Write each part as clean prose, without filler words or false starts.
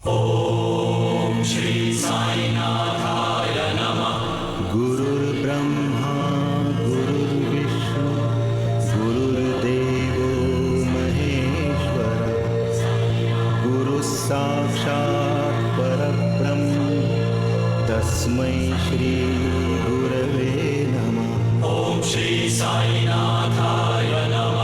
ओम श्री साईनाथाय नमः। गुरुर्ब्रह्मा गुरुर्विष्णु गुरुर्देवो महेश्वर गुरुः साक्षात् परब्रह्म तस्मै श्री गुरवे नमः। ओम श्री साईनाथाय नमः।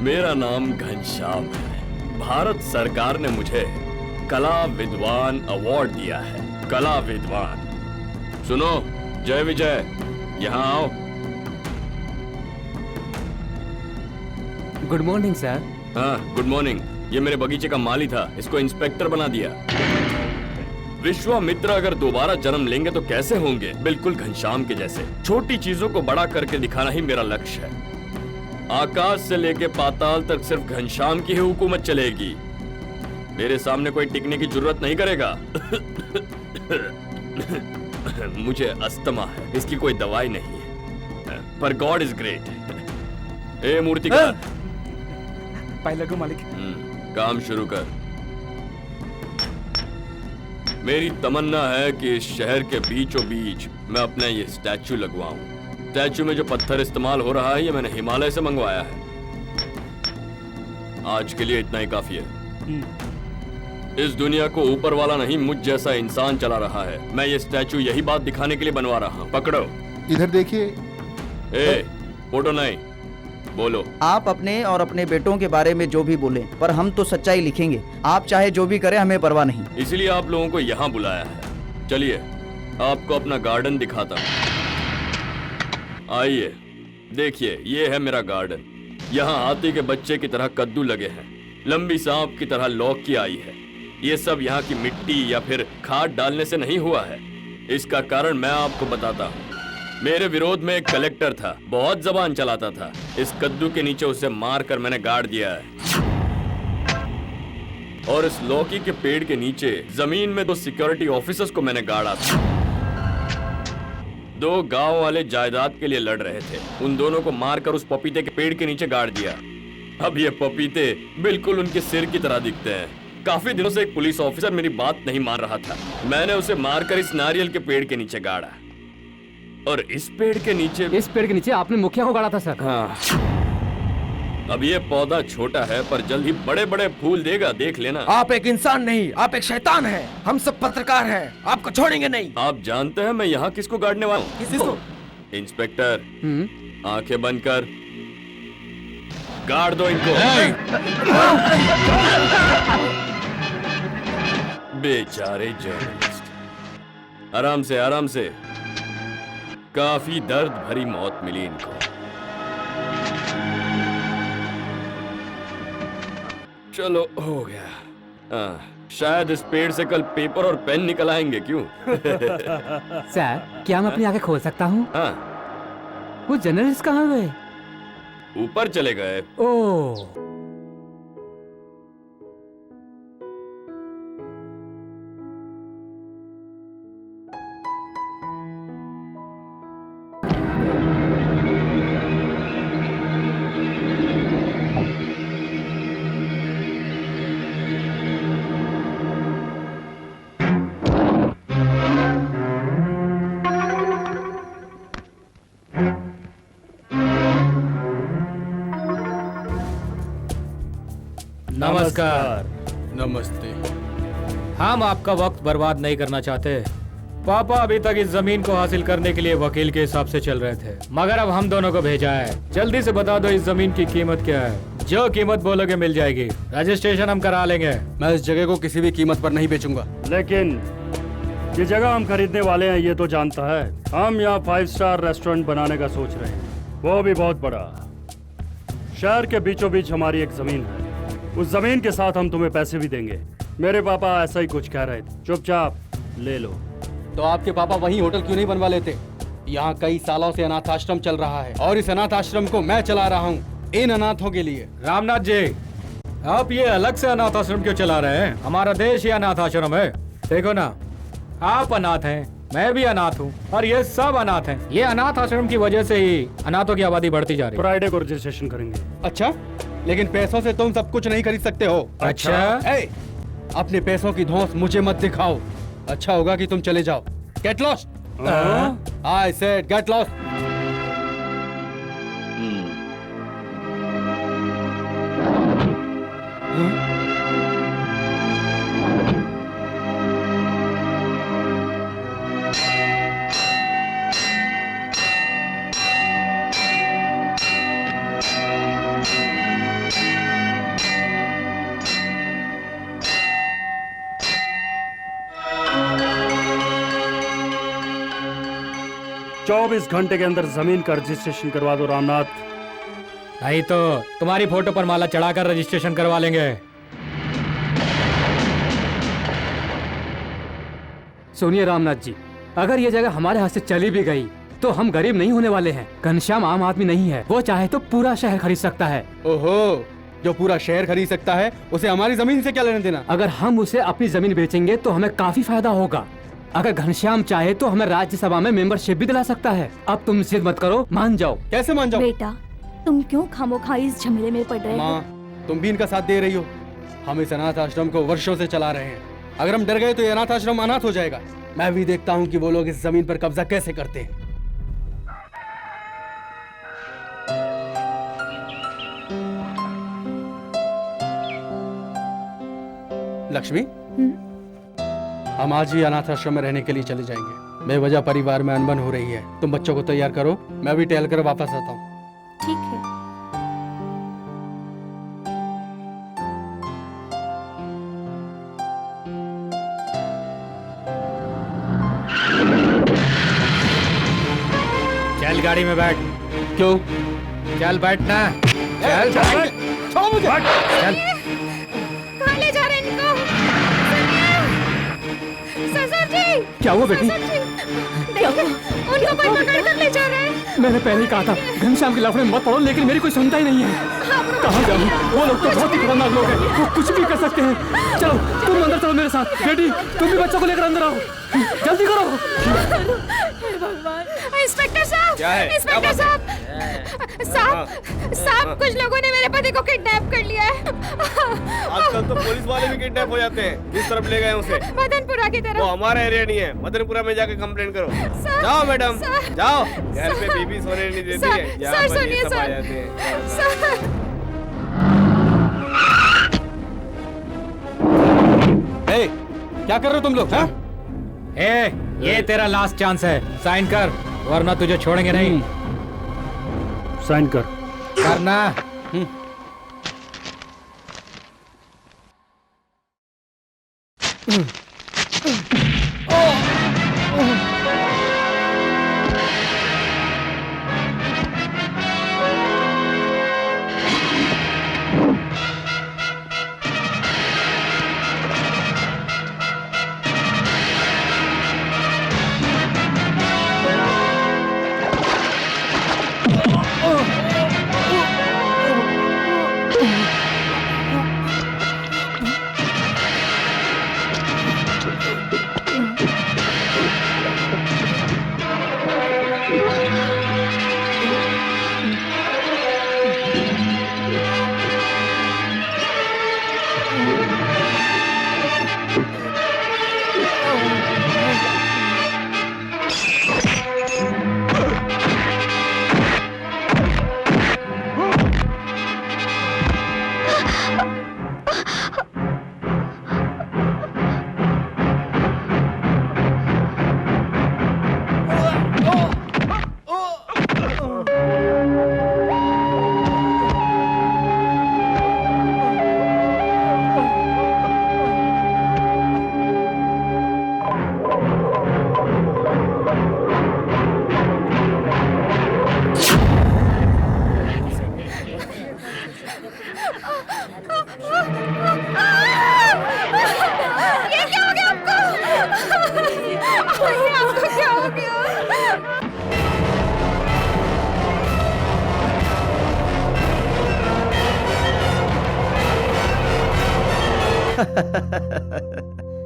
मेरा नाम घनश्याम है। भारत सरकार ने मुझे कला विद्वान अवार्ड दिया है। कला विद्वान। सुनो, जय विजय, यहाँ आओ। Good morning sir. हाँ, गुड मॉर्निंग। ये मेरे बगीचे का माली था, इसको इंस्पेक्टर बना दिया। विश्वामित्र अगर दोबारा जन्म लेंगे तो कैसे होंगे? बिल्कुल घनश्याम के जैसे। छोटी चीजों को बड़ा करके दिखाना ही मेरा लक्ष्य है। आकाश से लेके पाताल तक सिर्फ घनश्याम की ही हुकूमत चलेगी। मेरे सामने कोई टिकने की जरूरत नहीं करेगा। मुझे अस्थमा है, इसकी कोई दवाई नहीं है, पर गॉड इज ग्रेट। ए मूर्तिकार, लगो मालिक। काम शुरू कर। मेरी तमन्ना है कि इस शहर के बीचों बीच मैं अपना ये स्टैचू लगवाऊं। स्टैचू में जो पत्थर इस्तेमाल हो रहा है ये मैंने हिमालय से मंगवाया है। आज के लिए इतना ही काफी है। इस दुनिया को ऊपर वाला नहीं, मुझ जैसा इंसान चला रहा है। मैं ये स्टैचू यही बात दिखाने के लिए बनवा रहा हूँ। पकड़ो। इधर देखिए। ए, फोटो नहीं, बोलो। आप अपने और अपने बेटों के बारे में जो भी बोलें, पर हम तो सच्चाई लिखेंगे। आप चाहे जो भी करें, हमें परवाह नहीं। इसीलिए आप लोगों को यहाँ बुलाया है। चलिए आपको अपना गार्डन दिखाता हूँ। आइए देखिए, ये है मेरा गार्डन। यहाँ हाथी के बच्चे की तरह कद्दू लगे हैं, लंबी सांप की तरह लौकी आई है। ये सब यहाँ की मिट्टी या फिर खाद डालने से नहीं हुआ है। इसका कारण मैं आपको बताता हूँ। मेरे विरोध में एक कलेक्टर था, बहुत जबान चलाता था। इस कद्दू के नीचे उसे मार कर मैंने गाड़ दिया है। और इस लौकी के पेड़ के नीचे जमीन में 2 सिक्योरिटी ऑफिसर्स को मैंने गाड़ा था। दो गांव वाले जायदाद के लिए लड़ रहे थे। उन दोनों को मारकर उस पपीते के पेड़ के नीचे गाड़ दिया। अब ये पपीते बिल्कुल उनके सिर की तरह दिखते हैं। काफी दिनों से एक पुलिस ऑफिसर मेरी बात नहीं मान रहा था। मैंने उसे मारकर इस नारियल के पेड़ के नीचे गाड़ा। और इस पेड़ के नीचे आपने मुखिया को गाड़ा था सर। हाँ। अब ये पौधा छोटा है पर जल्द ही बड़े बड़े फूल देगा, देख लेना। आप एक इंसान नहीं, आप एक शैतान हैं। हम सब पत्रकार हैं, आपको छोड़ेंगे नहीं। आप जानते हैं मैं यहाँ किसको गाड़ने वाला हूँ? किसको? इंस्पेक्टर, आंखें बंद कर, गाड़ दो इनको। बेचारे जर्नलिस्ट, आराम से आराम से। काफी दर्द भरी मौत मिली इनको। चलो हो गया। शायद इस पेड़ से कल पेपर और पेन निकल आएंगे। क्यों? सर, क्या मैं अपनी आंखें खोल सकता हूँ? हाँ। वो जर्नलिस्ट कहाँ गए? ऊपर चले गए। ओह, नमस्कार। नमस्ते। हम आपका वक्त बर्बाद नहीं करना चाहते। पापा अभी तक इस जमीन को हासिल करने के लिए वकील के हिसाब से चल रहे थे, मगर अब हम दोनों को भेजा है। जल्दी से बता दो इस जमीन की कीमत क्या है। जो कीमत बोलोगे मिल जाएगी। रजिस्ट्रेशन हम करा लेंगे। मैं इस जगह को किसी भी कीमत पर नहीं बेचूंगा। लेकिन ये जगह हम खरीदने वाले हैं ये तो जानता है। हम यहाँ 5 स्टार रेस्टोरेंट बनाने का सोच रहे हैं, वो भी बहुत बड़ा। शहर के बीचों बीच हमारी एक जमीन है, उस जमीन के साथ हम तुम्हें पैसे भी देंगे। मेरे पापा ऐसा ही कुछ कह रहे थे। चुपचाप ले लो। तो आपके पापा वही होटल क्यों नहीं बनवा लेते? यहाँ कई सालों से अनाथ आश्रम चल रहा है और इस अनाथ आश्रम को मैं चला रहा हूँ इन अनाथों के लिए। रामनाथ जी, आप ये अलग से अनाथ आश्रम क्यों चला रहे हैं? हमारा देश ही अनाथ आश्रम है। देखो ना, आप अनाथ हैं, मैं भी अनाथ हूँ और ये सब अनाथ हैं। ये अनाथ आश्रम की वजह से ही अनाथों की आबादी बढ़ती जा रही है। फ्राइडे को रजिस्ट्रेशन करेंगे। अच्छा, लेकिन पैसों से तुम सब कुछ नहीं खरीद सकते हो। अच्छा? ए, अपने पैसों की धौंस मुझे मत दिखाओ। अच्छा होगा कि तुम चले जाओ। Get lost. I said get lost. चौबीस घंटे के अंदर जमीन का रजिस्ट्रेशन करवा दो रामनाथ। नहीं तो तुम्हारी फोटो पर माला चढ़ाकर रजिस्ट्रेशन करवा लेंगे। सुनिए रामनाथ जी, अगर ये जगह हमारे हाथ से चली भी गई तो हम गरीब नहीं होने वाले हैं। घनश्याम आम आदमी नहीं है, वो चाहे तो पूरा शहर खरीद सकता है। ओहो, जो पूरा शहर खरीद सकता है उसे हमारी जमीन से क्या लेना देना? अगर हम उसे अपनी जमीन बेचेंगे तो हमें काफी फायदा होगा। अगर घनश्याम चाहे तो हमें राज्यसभा में मेंबरशिप भी दिला सकता है। अब तुम जिद मत करो, मान जाओ। कैसे मान जाओ? बेटा, तुम क्यों खामोखा इस झमेले में पड़ रहे हो? माँ, तुम भी इनका साथ दे रही हो। हम इस अनाथ आश्रम को वर्षों से चला रहे हैं। अगर हम डर गए तो ये अनाथ आश्रम अनाथ हो जाएगा। मैं भी देखता हूँ कि वो लोग इस जमीन पर कब्जा कैसे करते हैं। लक्ष्मी, हम आज ही अनाथ आश्रम में रहने के लिए चले जाएंगे। बेवजह परिवार में अनबन हो रही है। तुम बच्चों को तैयार करो, मैं भी टहल कर वापस आता हूँ। ठीक है। चल गाड़ी में बैठ। क्यों? चल बैठना। चल चल। चल। कहाँ ले जा रहे हैं इनको? ससुर जी! क्या हुआ बेटी? ससुर जी! देखिए, उनको कोई पकड़ कर ले जा रहे हैं। मैंने पहले ही कहा था घनश्याम के लफड़े में मत पड़ो, लेकिन मेरी कोई सुनता ही नहीं है। कहाँ जाऊँ? वो लोग तो बहुत ही खतरनाक लोग हैं, वो कुछ भी कर सकते हैं। चलो तुम अंदर चलो मेरे साथ। बेटी तुम भी बच्चों को लेकर अंदर आओ, जल्दी करो। भगवान। इंस्पेक्टर साहब, क्या है? इंस्पेक्टर साहब, कुछ लोगों ने मेरे पति को किडनैप कर लिया है। आजकल तो पुलिस वाले भी किडनैप हो जाते हैं। किस तरफ ले गए उसे? मदनपुरा की तरफ। वो हमारा एरिया नहीं है, मदनपुरा में जाके कंप्लेंट करो। जाओ मैडम, जाओ। घर पे बीबी सोने नहीं देती है, यहाँ पर ये सब आ जाते हैं। ए, क्या कर रहे हो तुम लोग? हाँ? ये तेरा लास्ट चांस है, साइन कर वरना तुझे छोड़ेंगे नहीं। साइन कर। करना।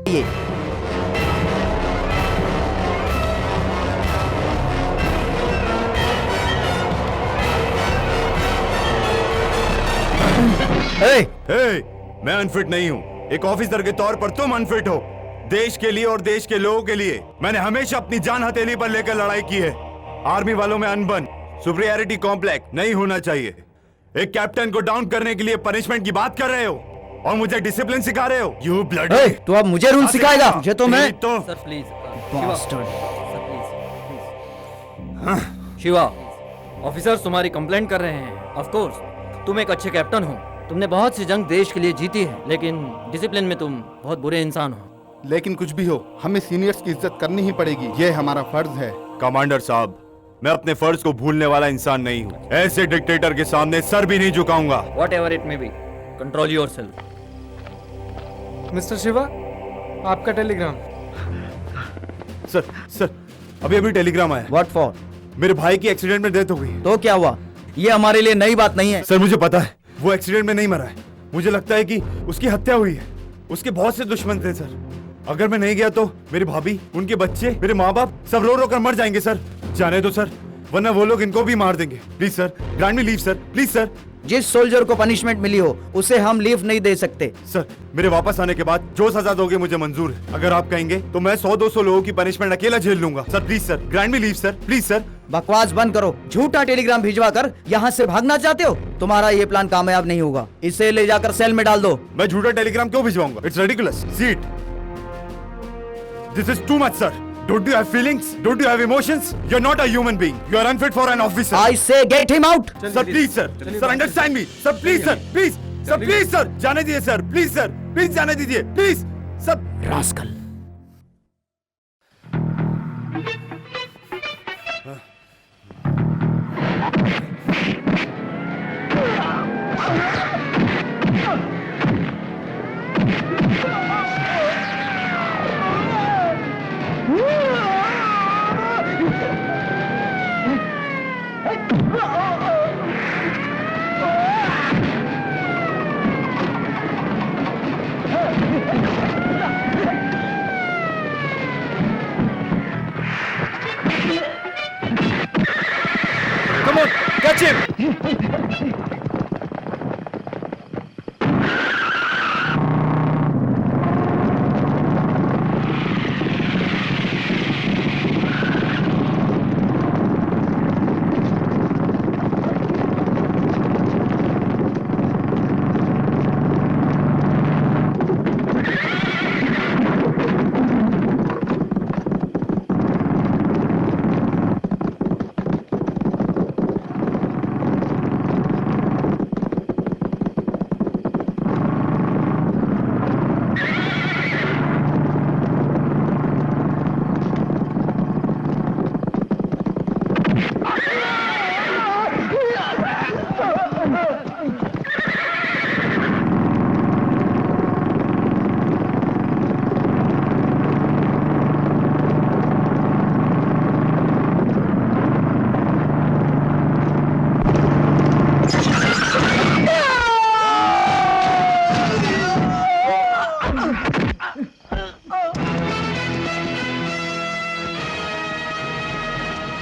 ये मैं अनफिट नहीं हूँ। एक ऑफिसर के तौर पर तुम अनफिट हो। देश के लिए और देश के लोगों के लिए मैंने हमेशा अपनी जान हथेली पर लेकर लड़ाई की है। आर्मी वालों में अनबन, सुपीरियरिटी कॉम्प्लेक्स नहीं होना चाहिए। एक कैप्टन को डाउन करने के लिए पनिशमेंट की बात कर रहे हो और मुझे डिसिप्लिन सिखा रहे हो। You bloody. तो अब मुझे रूल सिखाएगा? मुझे तो मैं तो सर प्लीज शिवा, ऑफिसर्स तुम्हारी कंप्लेंट कर रहे हैं। ऑफ कोर्स तुम एक अच्छे कैप्टन हो, तुमने बहुत सी जंग देश के लिए जीती है, लेकिन डिसिप्लिन में तुम बहुत बुरे इंसान हो। लेकिन कुछ भी हो, हमें सीनियर्स की इज्जत करनी ही पड़ेगी, ये हमारा फर्ज है। कमांडर साहब, मैं अपने फर्ज को भूलने वाला इंसान नहीं हूँ। ऐसे डिक्टेटर के सामने सर भी नहीं झुकाऊंगा। Whatever it may be, control yourself. Mister Shiva, आपका टेलीग्राम। सर अभी अभी टेलीग्राम आया। What for? मेरे भाई की एक्सीडेंट में डेथ हो गई है। तो क्या हुआ? ये हमारे लिए नई बात नहीं है। सर मुझे पता है वो एक्सीडेंट में नहीं मरा है। मुझे लगता है कि उसकी हत्या हुई है। उसके बहुत से दुश्मन थे सर। अगर मैं नहीं गया तो मेरी भाभी, उनके बच्चे, मेरे माँ बाप सब रो रो कर मर जाएंगे सर। जाने दो सर, वरना वो लोग इनको भी मार देंगे। Please sir, grant me leave sir, please sir. जिस सोल्जर को पनिशमेंट मिली हो उसे हम लीव नहीं दे सकते। सर मेरे वापस आने के बाद जो सजा दोगे मुझे मंजूर है। अगर आप कहेंगे तो मैं 100-200 लोगों की पनिशमेंट अकेला झेल लूंगा। Sir please sir, grant me leave sir, please sir. बकवास बंद करो। झूठा टेलीग्राम भिजवा कर यहाँ से भागना चाहते हो? तुम्हारा ये प्लान कामयाब नहीं होगा। इसे ले जाकर सेल में डाल दो। मैं झूठा टेलीग्राम क्यों भिजवाऊंगा? It's ridiculous. See it, this is too much sir. Don't you have feelings? Don't you have emotions? You're not a human being. You are unfit for an officer. I say get him out. Sir, please, sir. Sir, understand me. Sir, please, sir. Please. Sir, please, sir. जाने दीजिए, sir. Please, sir. Please जाने दीजिए. Please. Sir. Rascal.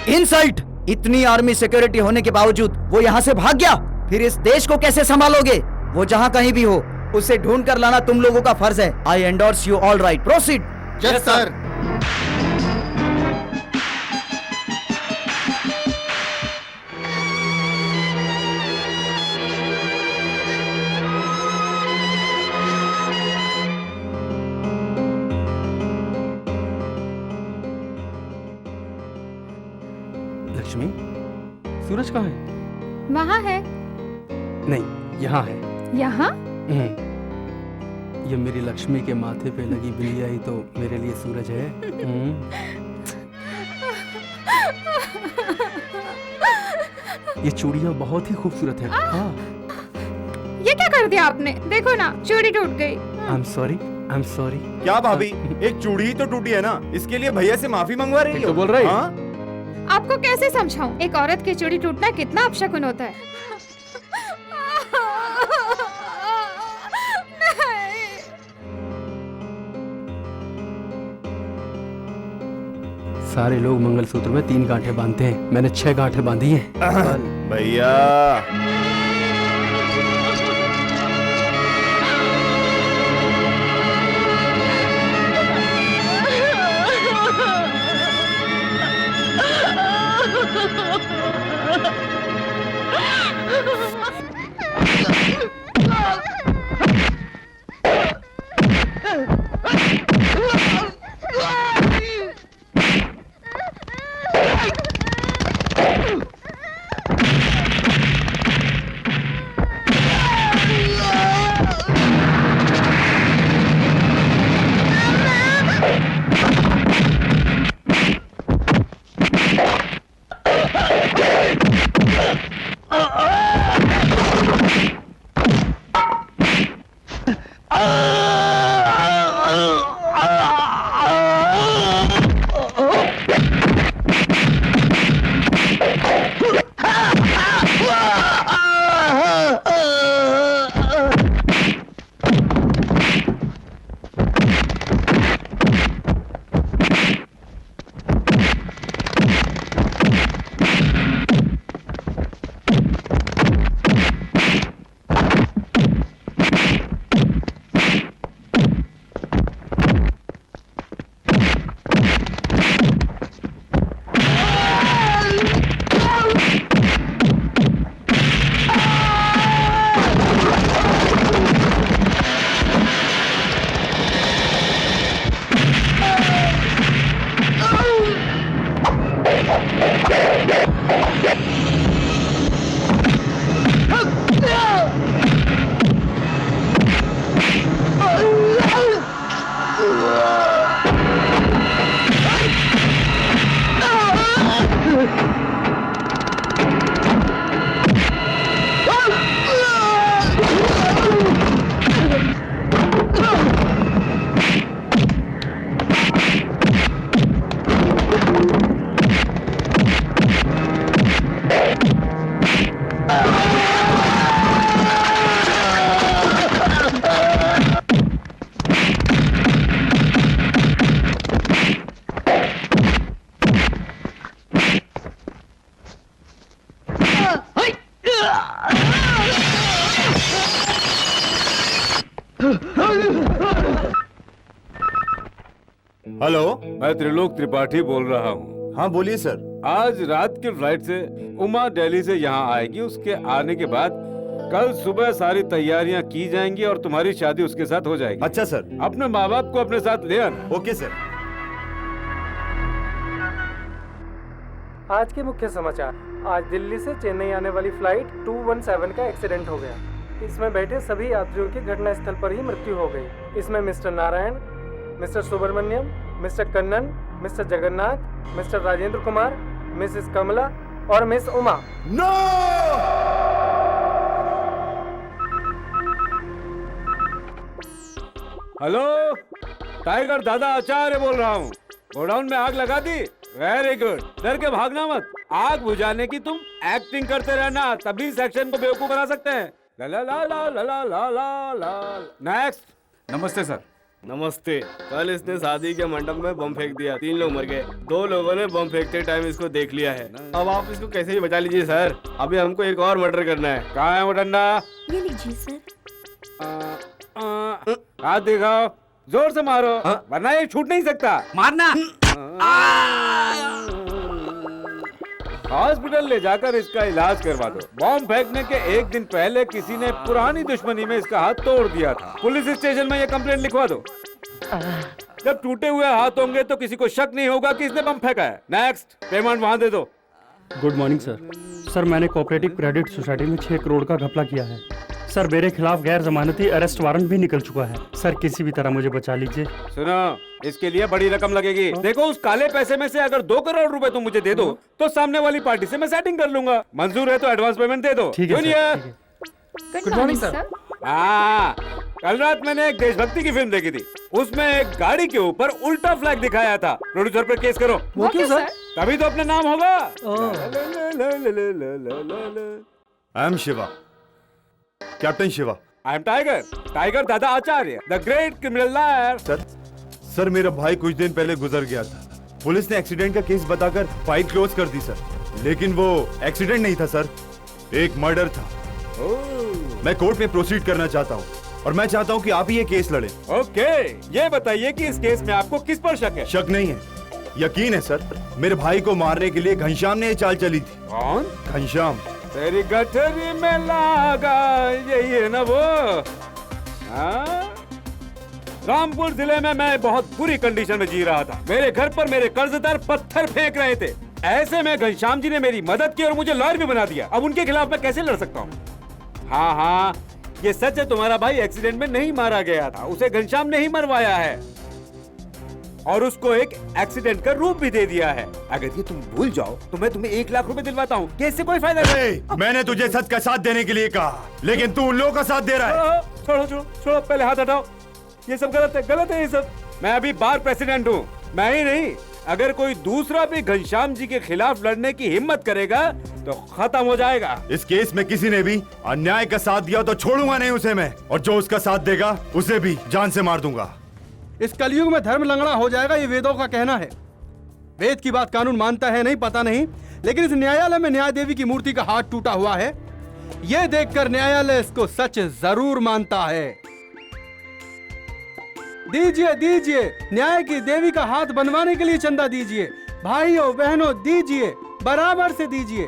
Insight. इतनी army security होने के बावजूद वो यहाँ से भाग गया, फिर इस देश को कैसे संभालोगे? वो जहाँ कहीं भी हो उसे ढूंढ कर लाना तुम लोगों का फर्ज है। I endorse you. All right, proceed. Yes sir. Lakshmi, Suraj कहाँ है? वहाँ है। नहीं, यहाँ है। यहाँ? ये मेरी लक्ष्मी के माथे पे लगी बिंदिया ही तो मेरे लिए सूरज है। ये चूड़ियाँ बहुत ही खूबसूरत है। हाँ। ये क्या कर दिया आपने? देखो ना, चूड़ी टूट गई। I am sorry, I am sorry. क्या भाभी, एक चूड़ी ही तो टूटी है ना, इसके लिए भैया से माफी मंगवा रही हो? तो बोल रही। हाँ? आपको कैसे समझाऊं? एक औरत की चूड़ी टूटना कितना अपशकुन होता है। सारे लोग मंगलसूत्र में 3 गांठें बांधते हैं, मैंने 6 गांठें बांधी हैं। भैया हेलो, मैं त्रिलोक त्रिपाठी बोल रहा हूँ। हाँ बोलिए सर। आज रात की फ्लाइट से उमा दिल्ली से यहाँ आएगी। उसके आने के बाद कल सुबह सारी तैयारियाँ की जाएंगी और तुम्हारी शादी उसके साथ हो जाएगी। अच्छा सर। अपने माँ बाप को अपने साथ ले आना। Okay sir. आज के मुख्य समाचार। आज दिल्ली से चेन्नई आने वाली फ्लाइट 217 का एक्सीडेंट हो गया। इसमें बैठे सभी यात्रियों की घटनास्थल पर ही मृत्यु हो गई। इसमें mister Narayan, mister Subramaniam, mister Kannan, mister Jagannath, mister Rajendra Kumar, missus Kamala और miss Uma. No! Hello, tiger Dada Acharya बोल रहा हूँ। गोडाउन में आग लगा दी। Very good. डर के भागना मत। आग बुझाने की तुम एक्टिंग करते रहना, तभी सेक्शन को बेवकूफ बना सकते हैं। ला ला ला ला ला ला ला ला। नेक्स्ट। नमस्ते सर। नमस्ते। कल इसने शादी के मंडप में बम फेंक दिया, 3 लोग मर गए। 2 लोगों ने बम फेंकते टाइम इसको देख लिया है। अब आप इसको कैसे भी बचा लीजिए सर। अभी हमको एक और मर्डर करना है। कहाँ है वो डंडा? ये लीजिए सर। हाथ दिखाओ, जोर से मारो, वरना ये छूट नहीं सकता। मारना। हॉस्पिटल ले जाकर इसका इलाज करवा दो। बॉम्ब फेंकने के एक दिन पहले किसी ने पुरानी दुश्मनी में इसका हाथ तोड़ दिया था। पुलिस स्टेशन में ये कंप्लेंट लिखवा दो। जब टूटे हुए हाथ होंगे तो किसी को शक नहीं होगा कि इसने बम फेंका है। नेक्स्ट, पेमेंट वहां दे दो। Good morning sir. सर मैंने कोऑपरेटिव क्रेडिट सोसाइटी में 6 करोड़ का घपला किया है। सर मेरे खिलाफ गैर जमानती अरेस्ट वारंट भी निकल चुका है। सर किसी भी तरह मुझे बचा लीजिए। सुनो, इसके लिए बड़ी रकम लगेगी। देखो, उस काले पैसे में से अगर 2 करोड़ रुपए तुम मुझे दे दो तो सामने वाली पार्टी से मैं सेटिंग कर लूंगा। मंजूर है तो एडवांस पेमेंट दे दो। ठीक है सर। Good morning sir. हाँ, कल रात मैंने एक देशभक्ति की फिल्म देखी थी। उसमें एक गाड़ी के ऊपर उल्टा फ्लैग दिखाया था। प्रोड्यूसर पर केस करो। वो क्यों सर? तभी तो अपना नाम होगा। I am Shiva, captain Shiva. I am tiger, tiger Dada Acharya, the great criminal lawyer. Sir मेरा भाई कुछ दिन पहले गुजर गया था। पुलिस ने एक्सीडेंट का केस बताकर फाइल क्लोज कर दी सर, लेकिन वो एक्सीडेंट नहीं था सर, एक मर्डर था। मैं कोर्ट में प्रोसीड करना चाहता हूँ और मैं चाहता हूँ कि आप ही ये केस लड़े। ओके, ये बताइए कि इस केस में आपको किस पर शक है? शक नहीं है, यकीन है सर। मेरे भाई को मारने के लिए घनश्याम ने ये चाल चली थी। कौन? घनश्याम। तेरी गठरी में लागा, यही है ना वो? हाँ? रामपुर जिले में मैं बहुत बुरी कंडीशन में जी रहा था। मेरे घर पर मेरे कर्जदार पत्थर फेंक रहे थे। ऐसे में घनश्याम जी ने मेरी मदद की और मुझे लॉयर भी बना दिया। अब उनके खिलाफ मैं कैसे लड़ सकता हूँ? हाँ हाँ, ये सच है, तुम्हारा भाई एक्सीडेंट में नहीं मारा गया था। उसे घनश्याम ने ही मरवाया है और उसको एक एक्सीडेंट का रूप भी दे दिया है। अगर ये तुम भूल जाओ तो मैं तुम्हें 1 लाख रुपए दिलवाता हूँ। इससे कोई फायदा नहीं। मैंने तुझे सच का साथ देने के लिए कहा, लेकिन तू उन लोगों का साथ दे रहा है। छोड़ो छोड़ो छोड़ो, पहले हाथ हटाओ। ये सब गलत है, गलत है ये सब। मैं अभी बार प्रेसिडेंट हूँ, मैं ही नहीं। अगर कोई दूसरा भी घनश्याम जी के खिलाफ लड़ने की हिम्मत करेगा तो खत्म हो जाएगा। इस केस में किसी ने भी अन्याय का साथ दिया तो छोड़ूंगा नहीं उसे मैं, और जो उसका साथ देगा उसे भी जान से मार दूंगा। इस कलयुग में धर्म लंगड़ा हो जाएगा, ये वेदों का कहना है। वेद की बात कानून मानता है नहीं पता नहीं, लेकिन इस न्यायालय में न्याय देवी की मूर्ति का हाथ टूटा हुआ है। यह देखकर न्यायालय इसको सच जरूर मानता है। दीजिए दीजिए, न्याय की देवी का हाथ बनवाने के लिए चंदा दीजिए। भाइयों बहनों दीजिए, बराबर से दीजिए,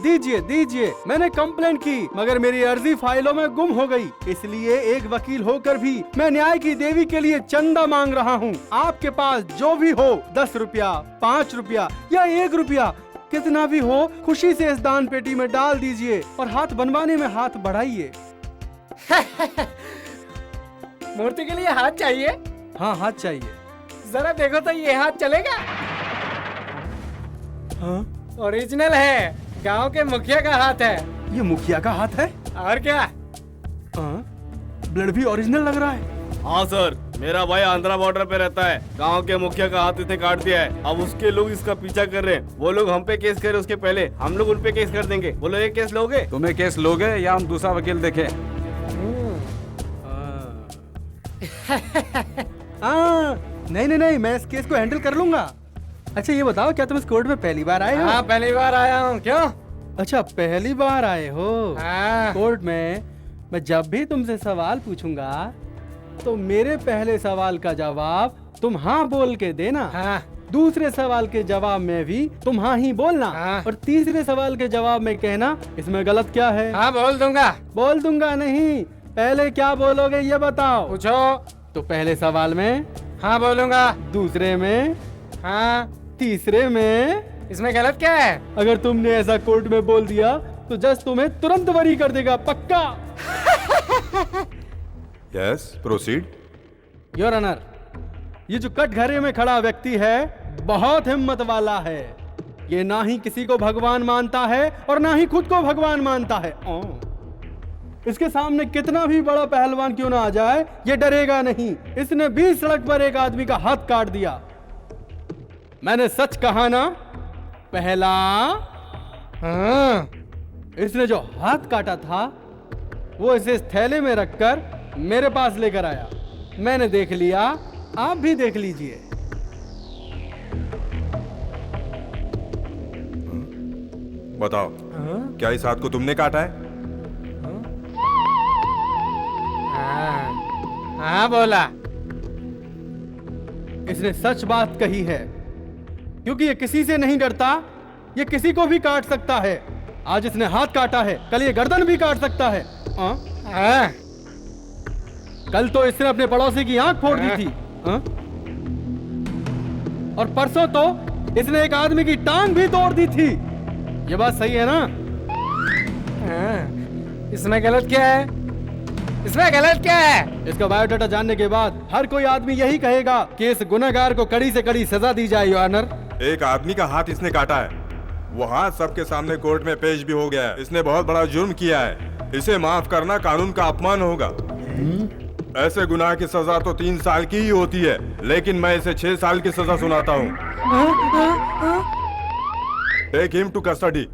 दीजिए दीजिए। मैंने कंप्लेंट की मगर मेरी अर्जी फाइलों में गुम हो गई, इसलिए एक वकील होकर भी मैं न्याय की देवी के लिए चंदा मांग रहा हूँ। आपके पास जो भी हो, 10 रुपया, 5 रुपया या 1 रुपया, कितना भी हो, खुशी से इस दान पेटी में डाल दीजिए और हाथ बनवाने में हाथ बढ़ाइए। मूर्ति के लिए हाथ चाहिए? हाँ हाथ चाहिए। जरा देखो तो ये हाथ चलेगा? हाँ? ओरिजिनल है, गांव के मुखिया का हाथ है। ये मुखिया का हाथ है? और क्या? हाँ? ब्लड भी ओरिजिनल लग रहा है। हाँ सर, मेरा भाई आंध्रा बॉर्डर पे रहता है। गांव के मुखिया का हाथ इसने काट दिया है। अब उसके लोग इसका पीछा कर रहे हैं। वो लोग हम पे केस करे उसके पहले हम लोग उन पे केस कर देंगे। बोलो एक केस लोगे? तुम्हें केस लोगे या हम दूसरा वकील देखें? नहीं नहीं नहीं, मैं इस केस को हैंडल कर लूंगा। अच्छा ये बताओ, क्या तुम इस कोर्ट में पहली बार आए हो? हाँ पहली बार आया हूँ। क्यों? अच्छा पहली बार आए हो। हाँ। कोर्ट में मैं जब भी तुमसे सवाल पूछूंगा तो मेरे पहले सवाल का जवाब तुम हाँ बोल के देना। हाँ। दूसरे सवाल के जवाब में भी तुम हाँ ही बोलना। हाँ। और तीसरे सवाल के जवाब में कहना इसमें गलत क्या है। हाँ बोल दूंगा। बोल दूंगा नहीं, पहले क्या बोलोगे ये बताओ। पूछो। तो पहले सवाल में हाँ बोलूंगा। दूसरे में हाँ। तीसरे में इसमें गलत क्या है? अगर तुमने ऐसा कोर्ट में बोल दिया तो जज तुम्हें तुरंत बरी कर देगा, पक्का। Yes proceed. योर ऑनर, ये जो कटघरे में खड़ा व्यक्ति है बहुत हिम्मत वाला है। ये ना ही किसी को भगवान मानता है और ना ही खुद को भगवान मानता है। इसके सामने कितना भी बड़ा पहलवान क्यों ना आ जाए ये डरेगा नहीं। इसने 20 सड़क पर एक आदमी का हाथ काट दिया। मैंने सच कहा ना? पहला इसने जो हाथ काटा था वो इसे इस थैले में रखकर मेरे पास लेकर आया। मैंने देख लिया, आप भी देख लीजिए। बताओ, क्या इस हाथ को तुमने काटा है? हाँ बोला। इसने सच बात कही है, क्योंकि ये किसी से नहीं डरता, ये किसी को भी काट सकता है। आज इसने हाथ काटा है, कल ये गर्दन भी काट सकता है। कल तो इसने अपने पड़ोसी की आंख फोड़ दी थी। और परसों तो इसने एक आदमी की टांग भी तोड़ दी थी। ये बात सही है ना? इसमें गलत क्या है? इसमें गलत क्या है? इसका बायोडाटा जानने के बाद हर कोई आदमी यही कहेगा कि इस गुनहगार को कड़ी से कड़ी सजा दी जाए, योर ऑनर। एक आदमी का हाथ इसने काटा है, वो हाथ सबके सामने कोर्ट में पेश भी हो गया है। इसने बहुत बड़ा जुर्म किया है, इसे माफ करना कानून का अपमान होगा। ऐसे गुनाह की सजा तो 3 साल की ही होती है, लेकिन मैं इसे 6 साल की सजा सुनाता हूँ। Take him to custody.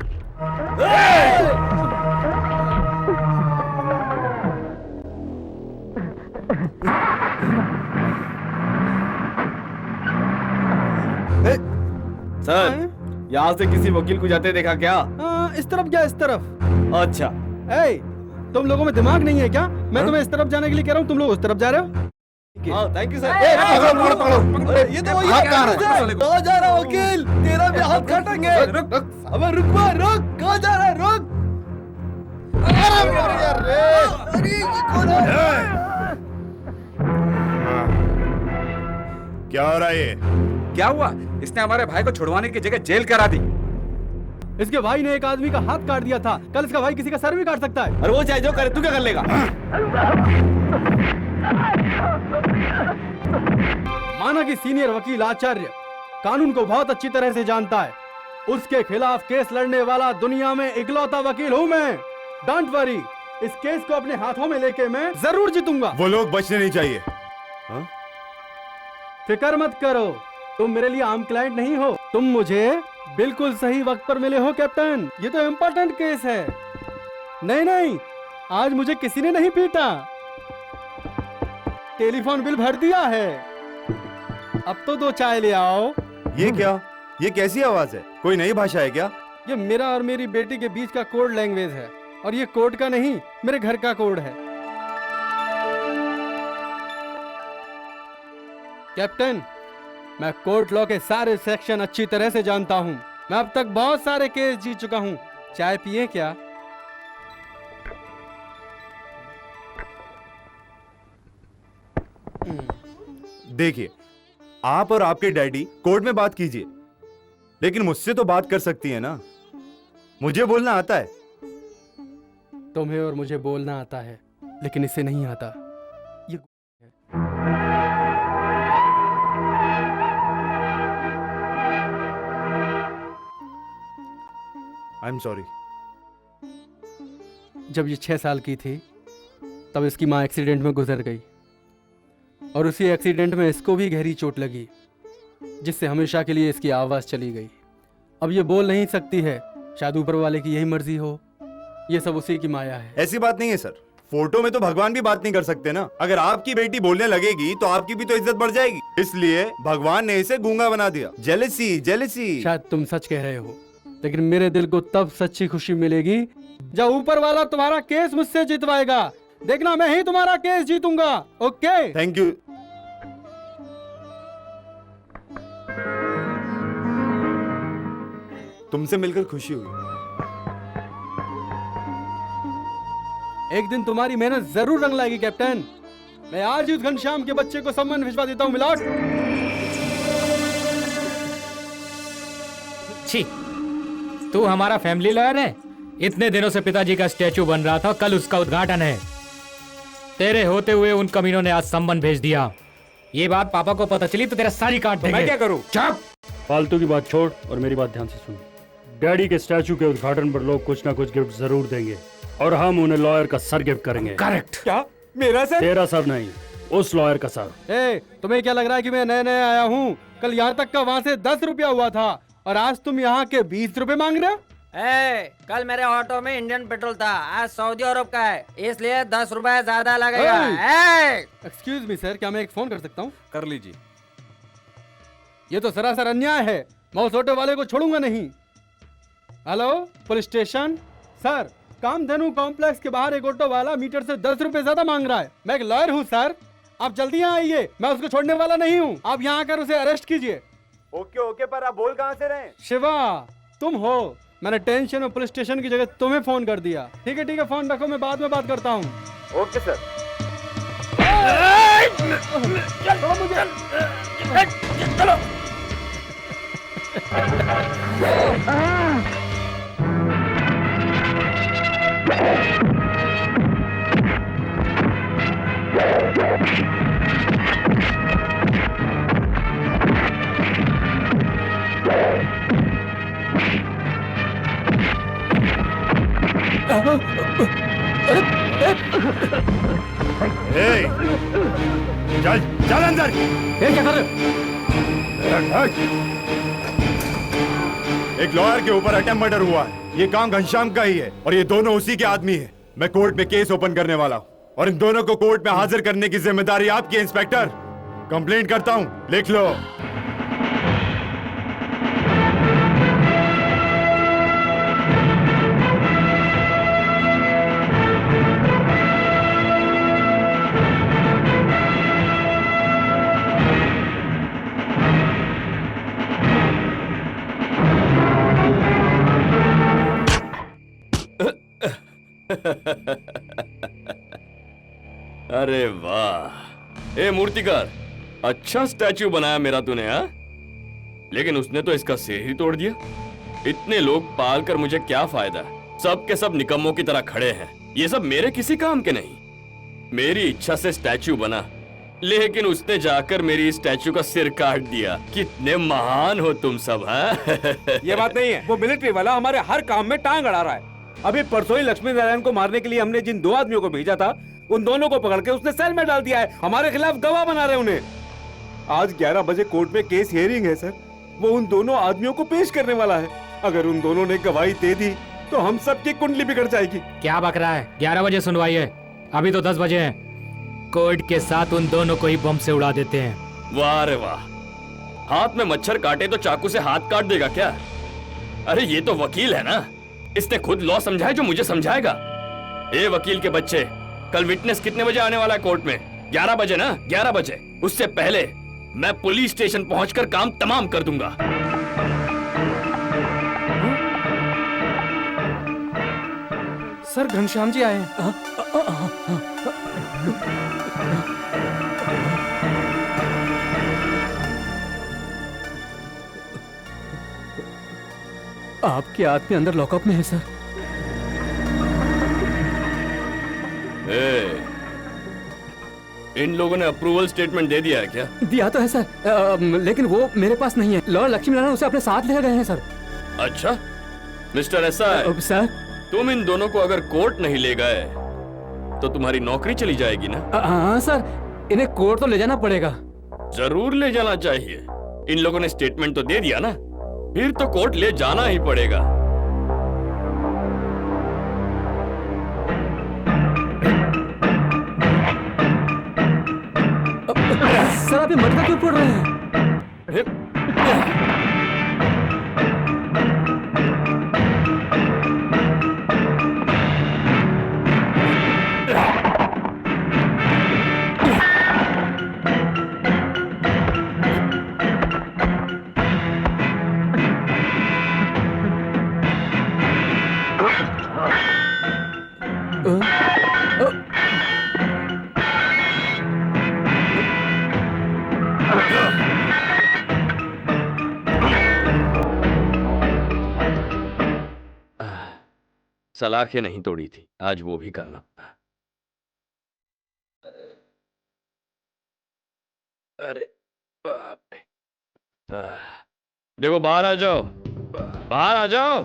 Sir, यहाँ से किसी वकील को जाते देखा क्या? इस तरफ क्या? इस तरफ। अच्छा। तुम लोगों में दिमाग नहीं है क्या? मैं तुम्हें इस तरफ जाने के लिए कह रहा हूँ, तुम लोग उस तरफ जा रहे हो। Thank you sir. ये तो वही हाथ कहाँ है? कहाँ जा रहा वकील? तेरा भी हाथ काटेंगे। रुक। अबे रुक, कहाँ जा रहा है? रुक। क्या हो रहा है ये? क्या हुआ? इसने हमारे भाई को छुड़वाने की जगह जेल करा दी। इसके भाई ने एक आदमी का हाथ काट दिया था, कल इसका भाई किसी का सर भी काट सकता है। अरे वो चाहे जो करे, तू क्या कर लेगा? माना कि सीनियर वकील आचार्य कानून को बहुत अच्छी तरह से जानता है, उसके खिलाफ केस लड़ने वाला दुनिया में इकलौता वकील हूँ मैं। डोंट वरी, इस केस को अपने हाथों में लेके मैं जरूर जीतूंगा। वो लोग बचने नहीं चाहिए। फिक्र मत करो, तुम मेरे लिए आम क्लाइंट नहीं हो, तुम मुझे बिल्कुल सही वक्त पर मिले हो कैप्टन। ये तो इम्पोर्टेंट केस है। नहीं, आज मुझे किसी ने नहीं पीटा, टेलीफोन बिल भर दिया है। अब तो 2 चाय ले आओ। ये क्या? ये कैसी आवाज है? कोई नई भाषा है क्या? ये मेरा और मेरी बेटी के बीच का कोड लैंग्वेज है, और ये कोर्ट का नहीं, मेरे घर का कोड है। कैप्टन, मैं कोर्ट लॉ के सारे सेक्शन अच्छी तरह से जानता हूँ। मैं अब तक बहुत सारे केस जीत चुका हूँ। चाय पिए क्या? देखिए, आप और आपके डैडी कोर्ट में बात कीजिए, लेकिन मुझसे तो बात कर सकती है ना। मुझे बोलना आता है। तुम्हें और मुझे बोलना आता है, लेकिन इसे नहीं आता। ये आई एम सॉरी। जब ये 6 साल की थी, तब इसकी माँ एक्सीडेंट में गुजर गई, और उसी एक्सीडेंट में इसको भी गहरी चोट लगी, जिससे हमेशा के लिए इसकी आवाज़ चली गई। अब ये बोल नहीं सकती है, शायद ऊपर वाले की यही मर्जी हो। ये सब उसी की माया है। ऐसी बात नहीं है सर, फोटो में तो भगवान भी बात नहीं कर सकते ना। अगर आपकी बेटी बोलने लगेगी तो आपकी भी तो इज्जत बढ़ जाएगी, इसलिए भगवान ने इसे गूंगा बना दिया। जेलसी। शायद तुम सच कह रहे हो, लेकिन मेरे दिल को तब सच्ची खुशी मिलेगी जब ऊपर वाला तुम्हारा केस मुझसे जितवाएगा। देखना, मैं ही तुम्हारा केस जीतूंगा। ओके? Thank you. तुमसे मिलकर खुशी हुई। एक दिन तुम्हारी मेहनत जरूर रंग लाएगी कैप्टन। मैं आज ही उस घनश्याम के बच्चे को सम्मान भिजवा देता हूँ मिलाट। छी, तू हमारा फैमिली लॉयर है? इतने दिनों से पिताजी का स्टैचू बन रहा था, कल उसका उद्घाटन है। तेरे होते हुए उन कमीनों ने आज सम्मन भेज दिया। ये बात पापा को पता चली तो तेरा सारी काट देंगे। मैं क्या करूं? चुप! फालतू की बात छोड़ और मेरी बात ध्यान से सुन। डैडी के स्टैचू के उद्घाटन पर लोग कुछ ना कुछ गिफ्ट जरूर देंगे, और हम उन्हें लॉयर का सर गिफ्ट करेंगे। करेक्ट। क्या? मेरा सर? तेरा सर नहीं, उस लॉयर का सर। तुम्हें क्या लग रहा है कि मैं नया आया हूँ? कल यहाँ तक का वहाँ से 10 रुपया हुआ था, और आज तुम यहाँ के 20 रुपए मांग रहे हो? कल मेरे ऑटो में इंडियन पेट्रोल था, आज सऊदी अरब का है, इसलिए 10 रुपए ज्यादा लगेगा। एक्सक्यूज मी सर, क्या मैं एक फोन कर सकता हूँ? कर लीजिए। ये तो सरासर अन्याय है, मैं उस ऑटो वाले को छोड़ूंगा नहीं। Hello, police station. Sir, Kamdhenu complex के बाहर एक ऑटो वाला मीटर से 10 रुपए ज्यादा मांग रहा है। मैं एक लॉयर हूँ सर, आप जल्दी यहाँ आइए, मैं उसको छोड़ने वाला नहीं हूँ। आप यहाँ आकर उसे अरेस्ट कीजिए। ओके ओके, पर आप बोल कहाँ से रहे? शिवा, तुम हो। मैंने टेंशन और पुलिस स्टेशन की जगह तुम्हें फोन कर दिया। ठीक है, फोन रखो, मैं बाद में बात करता हूँ। Okay sir. चलो। चल चल अंदर। क्या कर रहे हो? एक लॉयर के ऊपर अटेम्प्ट मर्डर हुआ है। ये काम घनश्याम का ही है और ये दोनों उसी के आदमी है। मैं कोर्ट में केस ओपन करने वाला हूँ और इन दोनों को कोर्ट में हाजिर करने की जिम्मेदारी आपकी है इंस्पेक्टर। कंप्लेंट करता हूँ, लिख लो। अरे वाह, ए मूर्तिकार, अच्छा स्टैच्यू बनाया मेरा तूने। हाँ, लेकिन उसने तो इसका सिर ही तोड़ दिया। इतने लोग पाल कर मुझे क्या फायदा? सब के सब निकम्मों की तरह खड़े हैं। ये सब मेरे किसी काम के नहीं। मेरी इच्छा से स्टैच्यू बना, लेकिन उसने जाकर मेरी स्टैच्यू का सिर काट दिया। कितने महान हो तुम सब। हाँ? ये बात नहीं है, वो मिलिट्री वाला हमारे हर काम में टांग अड़ा रहा है। अभी परसों ही लक्ष्मी नारायण को मारने के लिए हमने जिन 2 आदमियों को भेजा था, उन दोनों को पकड़ के उसने सेल में डाल दिया है। हमारे खिलाफ गवाह बना रहे उन्हें। आज 11 बजे कोर्ट में केस हियरिंग है सर। वो उन दोनों आदमियों को पेश करने वाला है। अगर उन दोनों ने गवाही दे दी तो हम सबकी कुंडली बिगड़ जाएगी। क्या बक रहा है? 11 बजे सुनवाई है, अभी तो 10 बजे है। कोर्ट के साथ उन दोनों को ही बम से उड़ा देते हैं। वाह रे वाह, हाथ में मच्छर काटे तो चाकू से हाथ काट देगा क्या? अरे ये तो वकील है ना, इसने खुद लॉ समझा है जो मुझे समझाएगा। ए वकील के बच्चे, कल विटनेस कितने बजे आने वाला है कोर्ट में? 11 बजे ना? 11 बजे। उससे पहले मैं पुलिस स्टेशन पहुंचकर काम तमाम कर दूंगा। सर, घनश्याम जी आए हैं। आपके आदमी अंदर लॉकअप में है सर। इन लोगों ने अप्रूवल स्टेटमेंट दे दिया है क्या? दिया तो है सर, लेकिन वो मेरे पास नहीं है। लॉर्ड लक्ष्मी नारायण उसे अपने साथ ले गए हैं सर। अच्छा मिस्टर एसआई, सर, तुम इन दोनों को अगर कोर्ट नहीं ले गए तो तुम्हारी नौकरी चली जाएगी ना? हाँ सर, इन्हें कोर्ट तो ले जाना पड़ेगा। जरूर ले जाना चाहिए। इन लोगों ने स्टेटमेंट तो दे दिया ना, फिर तो कोर्ट ले जाना ही पड़ेगा। सर, आप ये मटका क्यों फोड़ रहे हैं? सलाखें नहीं तोड़ी थी, आज वो भी करना। अरे बाप रे। देखो, बाहर आ जाओ, बाहर आ जाओ।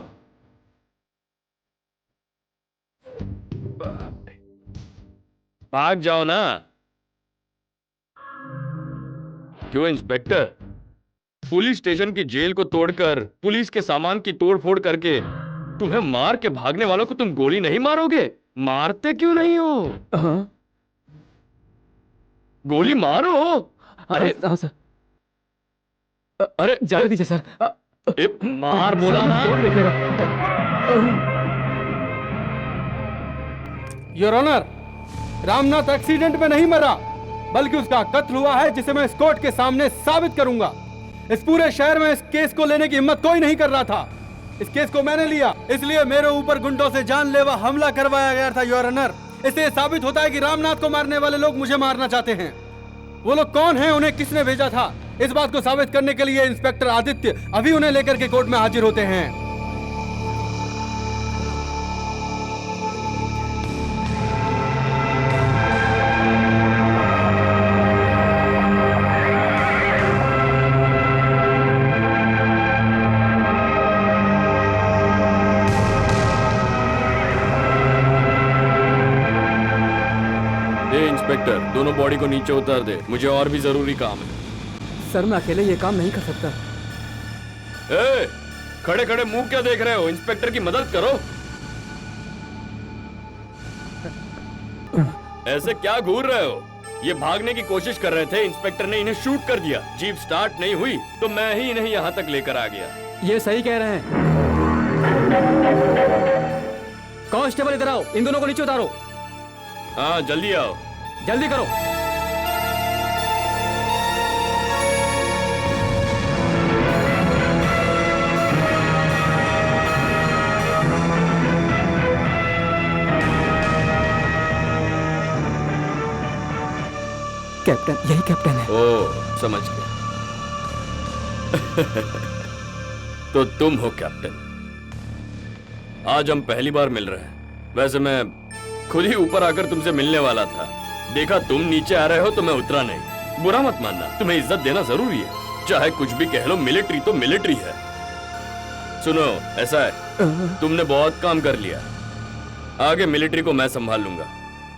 भाग जाओ ना। क्यों इंस्पेक्टर? पुलिस स्टेशन की जेल को तोड़कर, पुलिस के सामान की तोड़ फोड़ करके तुम्हें मार के भागने वालों को तुम गोली नहीं मारोगे? मारते क्यों नहीं हो? गोली मारो। अरे हाँ सर। अरे जाने दीजिए सर। मार बोला ना। योर ऑनर, रामनाथ एक्सीडेंट में नहीं मरा, बल्कि उसका कत्ल हुआ है, जिसे मैं इस कोर्ट के सामने साबित करूंगा। इस पूरे शहर में इस केस को लेने की हिम्मत कोई नहीं कर रहा था। इस केस को मैंने लिया, इसलिए मेरे ऊपर गुंडों से जानलेवा हमला करवाया गया था योर ऑनर। इससे यह साबित होता है कि रामनाथ को मारने वाले लोग मुझे मारना चाहते हैं। वो लोग कौन हैं, उन्हें किसने भेजा था, इस बात को साबित करने के लिए इंस्पेक्टर आदित्य अभी उन्हें लेकर के कोर्ट में हाजिर होते हैं। इंस्पेक्टर, दोनों बॉडी को नीचे उतार दे, मुझे और भी जरूरी काम है। सर मैं अकेले ये काम नहीं कर सकता। खड़े खड़े मुंह क्या देख रहे हो? इंस्पेक्टर की मदद करो। ऐसे क्या घूर रहे हो? ये भागने की कोशिश कर रहे थे, इंस्पेक्टर ने इन्हें शूट कर दिया। जीप स्टार्ट नहीं हुई तो मैं ही इन्हें यहाँ तक लेकर आ गया। ये सही कह रहे हैं। कांस्टेबल इधर आओ, इन दोनों को नीचे उतारो। हाँ जल्दी आओ। जल्दी करो। कैप्टन, यही कैप्टन है। ओ समझ गया। तो तुम हो कैप्टन। आज हम पहली बार मिल रहे हैं। वैसे मैं खुद ही ऊपर आकर तुमसे मिलने वाला था, देखा तुम नीचे आ रहे हो तो मैं उतरा नहीं। बुरा मत मानना, तुम्हें इज्जत देना जरूरी है। चाहे कुछ भी कह लो, मिलिट्री तो मिलिट्री है। सुनो, ऐसा है, तुमने बहुत काम कर लिया, आगे मिलिट्री को मैं संभाल लूंगा।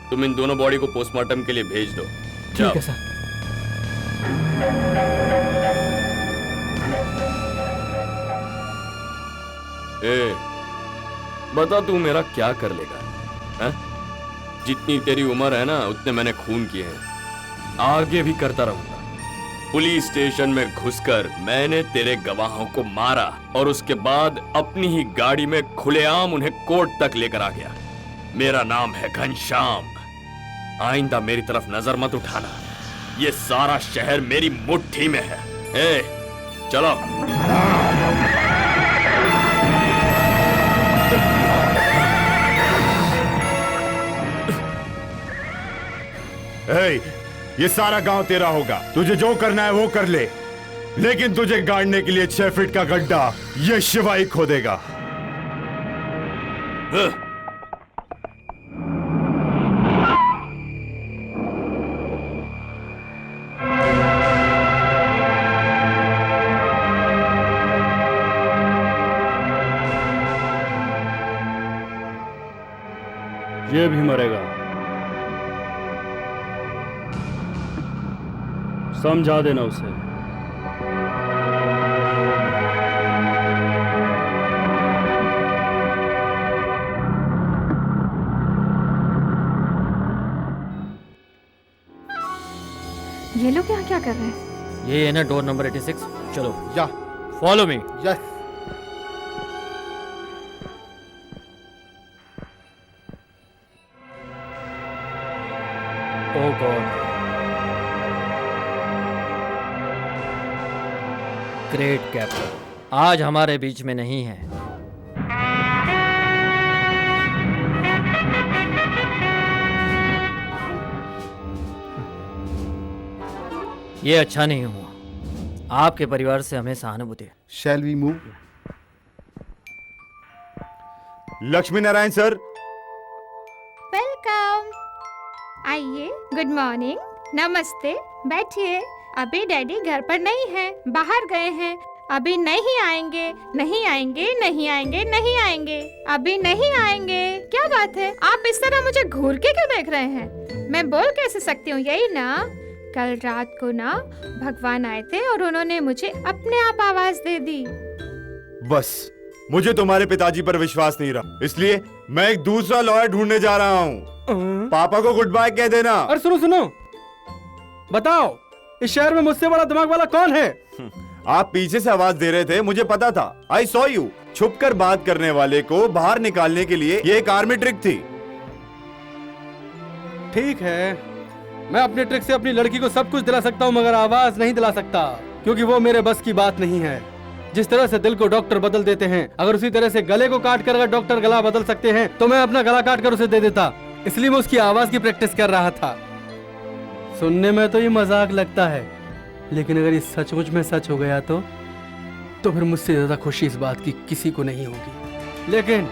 तुम इन दोनों बॉडी को पोस्टमार्टम के लिए भेज दो। ठीक है सर। बता तू मेरा क्या कर लेगा? है? जितनी तेरी उम्र है ना, उतने मैंने खून किए हैं, आगे भी करता रहूंगा। पुलिस स्टेशन में घुसकर मैंने तेरे गवाहों को मारा और उसके बाद अपनी ही गाड़ी में खुलेआम उन्हें कोर्ट तक लेकर आ गया। मेरा नाम है घनश्याम। आइंदा मेरी तरफ नजर मत उठाना, ये सारा शहर मेरी मुट्ठी में है। चलो। ये सारा गांव तेरा होगा, तुझे जो करना है वो कर ले, लेकिन तुझे गाड़ने के लिए 6 फीट का गड्ढा ये शिवाई खोदेगा। ये भी मरेगा। समझा देना उसे। ये लोग यहाँ क्या कर रहे हैं? ये है ना डोर नंबर 86। चलो या फॉलो मी। यस। ओह गॉड, ग्रेट कैप्टन आज हमारे बीच में नहीं है। ये अच्छा नहीं हुआ, आपके परिवार से हमें सहानुभूति है। Shall we move? Lakshmi Narayan sir, welcome. आइए, गुड मॉर्निंग, नमस्ते, बैठिए। अभी डैडी घर पर नहीं है, बाहर गए हैं, अभी नहीं आएंगे, नहीं आएंगे, नहीं आएंगे, नहीं आएंगे, अभी नहीं आएंगे। क्या बात है, आप इस तरह मुझे घूर के क्यों देख रहे हैं? मैं बोल कैसे सकती हूँ, यही ना? कल रात को ना भगवान आए थे और उन्होंने मुझे अपने आप आवाज दे दी। बस मुझे तुम्हारे पिताजी पर विश्वास नहीं रहा, इसलिए मैं एक दूसरा लॉयर ढूंढने जा रहा हूँ। पापा को गुड बाय कह देना। अरे सुनो सुनो, बताओ इस शहर में मुझसे बड़ा दिमाग वाला कौन है? आप पीछे से आवाज दे रहे थे, मुझे पता था। I saw you. छुपकर बात करने वाले को बाहर निकालने के लिए ये एक आर्मी ट्रिक थी। ठीक है, मैं अपने ट्रिक से अपनी लड़की को सब कुछ दिला सकता हूँ, मगर आवाज नहीं दिला सकता, क्योंकि वो मेरे बस की बात नहीं है। जिस तरह से दिल को डॉक्टर बदल देते हैं, अगर उसी तरह से गले को काट कर अगर डॉक्टर गला बदल सकते हैं, तो मैं अपना गला काट कर उसे दे देता। इसलिए मैं उसकी आवाज की प्रैक्टिस कर रहा था। सुनने में तो ये मजाक लगता है, लेकिन अगर ये सचमुच में सच हो गया तो फिर मुझसे ज्यादा खुशी इस बात की किसी को नहीं होगी। लेकिन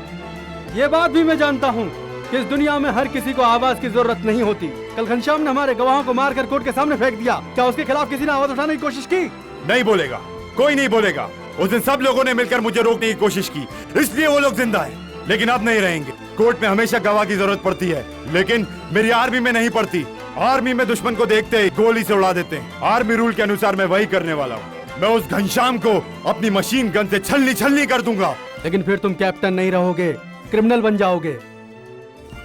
ये बात भी मैं जानता हूँ कि इस दुनिया में हर किसी को आवाज की जरूरत नहीं होती। कल घनश्याम ने हमारे गवाहों को मारकर कोर्ट के सामने फेंक दिया, क्या उसके खिलाफ किसी ने आवाज उठाने की कोशिश की? नहीं बोलेगा, कोई नहीं बोलेगा। उस दिन सब लोगों ने मिलकर मुझे रोकने की कोशिश की, इसलिए वो लोग जिंदा है, लेकिन अब नहीं रहेंगे। कोर्ट में हमेशा गवाह की जरूरत पड़ती है, लेकिन मेरी आर्मी में नहीं पड़ती। आर्मी में दुश्मन को देखते ही गोली से उड़ा देते हैं। आर्मी रूल के अनुसार मैं वही करने वाला हूँ। मैं उस घनश्याम को अपनी मशीन गन से छलनी कर दूंगा। लेकिन फिर तुम कैप्टन नहीं रहोगे, क्रिमिनल बन जाओगे।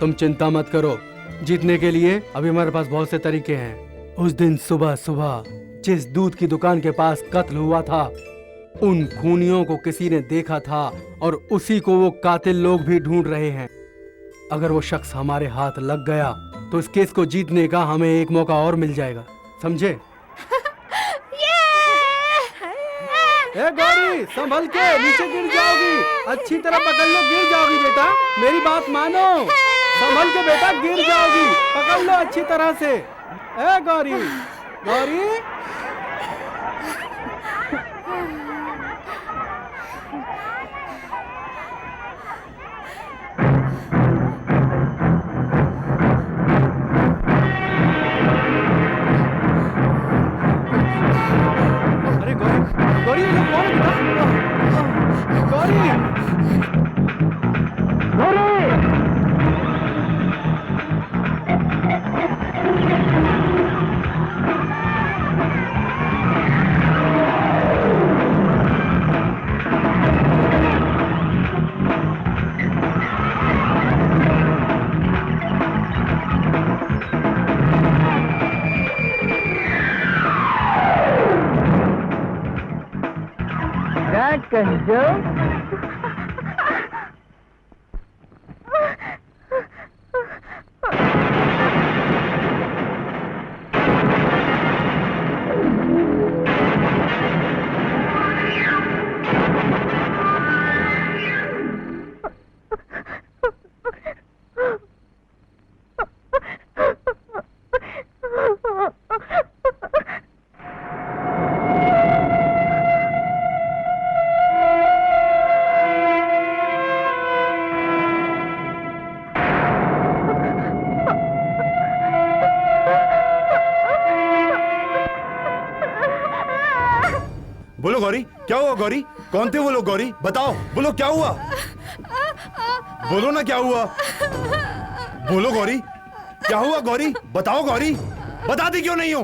तुम चिंता मत करो, जीतने के लिए अभी हमारे पास बहुत से तरीके हैं। उस दिन सुबह सुबह जिस दूध की दुकान के पास कत्ल हुआ था, उन खूनियों को किसी ने देखा था और उसी को वो कातिल लोग भी ढूंढ रहे हैं। अगर वो शख्स हमारे हाथ लग गया तो इस केस को जीतने का हमें एक मौका और मिल जाएगा, समझे? ए गौरी, संभल के, नीचे गिर जाओगी। अच्छी तरह पकड़ लो, गिर जाओगी बेटा, मेरी बात मानो। संभल के बेटा, गिर जाओगी, पकड़ लो अच्छी तरह से। ए गौरी, गौरी, गौरी, ये लोग कौन है बेटा? गौरी, बोलो गौरी, क्या हुआ? गौरी, कौन थे वो लोग? गौरी बताओ, बोलो क्या हुआ? बोलो ना क्या हुआ? बोलो गौरी, क्या हुआ? गौरी बताओ, गौरी बताती क्यों नहीं हो?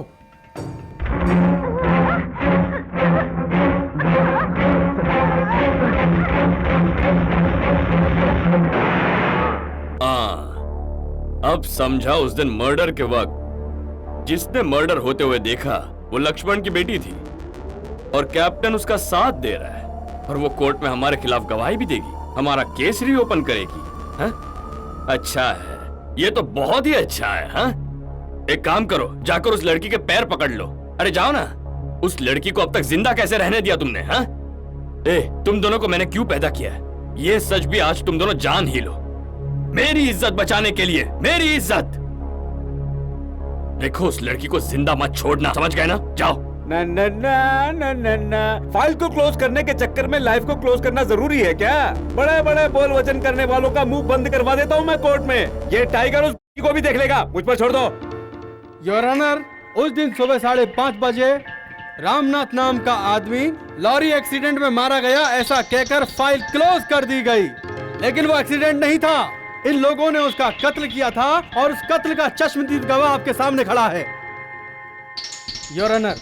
अब समझा। उस दिन मर्डर के वक्त जिसने मर्डर होते हुए देखा वो लक्ष्मण की बेटी थी, और कैप्टन उसका साथ दे रहा है, और वो कोर्ट में हमारे खिलाफ गवाही भी देगी, हमारा केस रीओपन करेगी। हाँ? अच्छा है, ये तो बहुत ही अच्छा है। हाँ? एक काम करो, जाकर उस लड़की के पैर पकड़ लो। अरे जाओ ना। उस लड़की को अब तक जिंदा कैसे रहने दिया तुमने? हाँ? तुम दोनों को मैंने क्यों पैदा किया है, ये सच भी आज तुम दोनों जान ही लो। मेरी इज्जत बचाने के लिए, मेरी इज्जत। देखो, उस लड़की को जिंदा मत छोड़ना, समझ गए ना? जाओ। ना ना ना ना ना ना, फाइल को क्लोज करने के चक्कर में लाइफ को क्लोज करना जरूरी है क्या? बड़े बड़े बोल वचन करने वालों का मुंह बंद करवा देता हूँ मैं कोर्ट में। ये टाइगर उस को भी देख लेगा, मुझ पर छोड़ दो। योर ऑनर, उस दिन सुबह 5:30 बजे रामनाथ नाम का आदमी लॉरी एक्सीडेंट में मारा गया, ऐसा कहकर फाइल क्लोज कर दी गई। लेकिन वो एक्सीडेंट नहीं था, इन लोगों ने उसका कत्ल किया था, और उस कत्ल का चश्मदीद गवाह आपके सामने खड़ा है। योर ऑनर,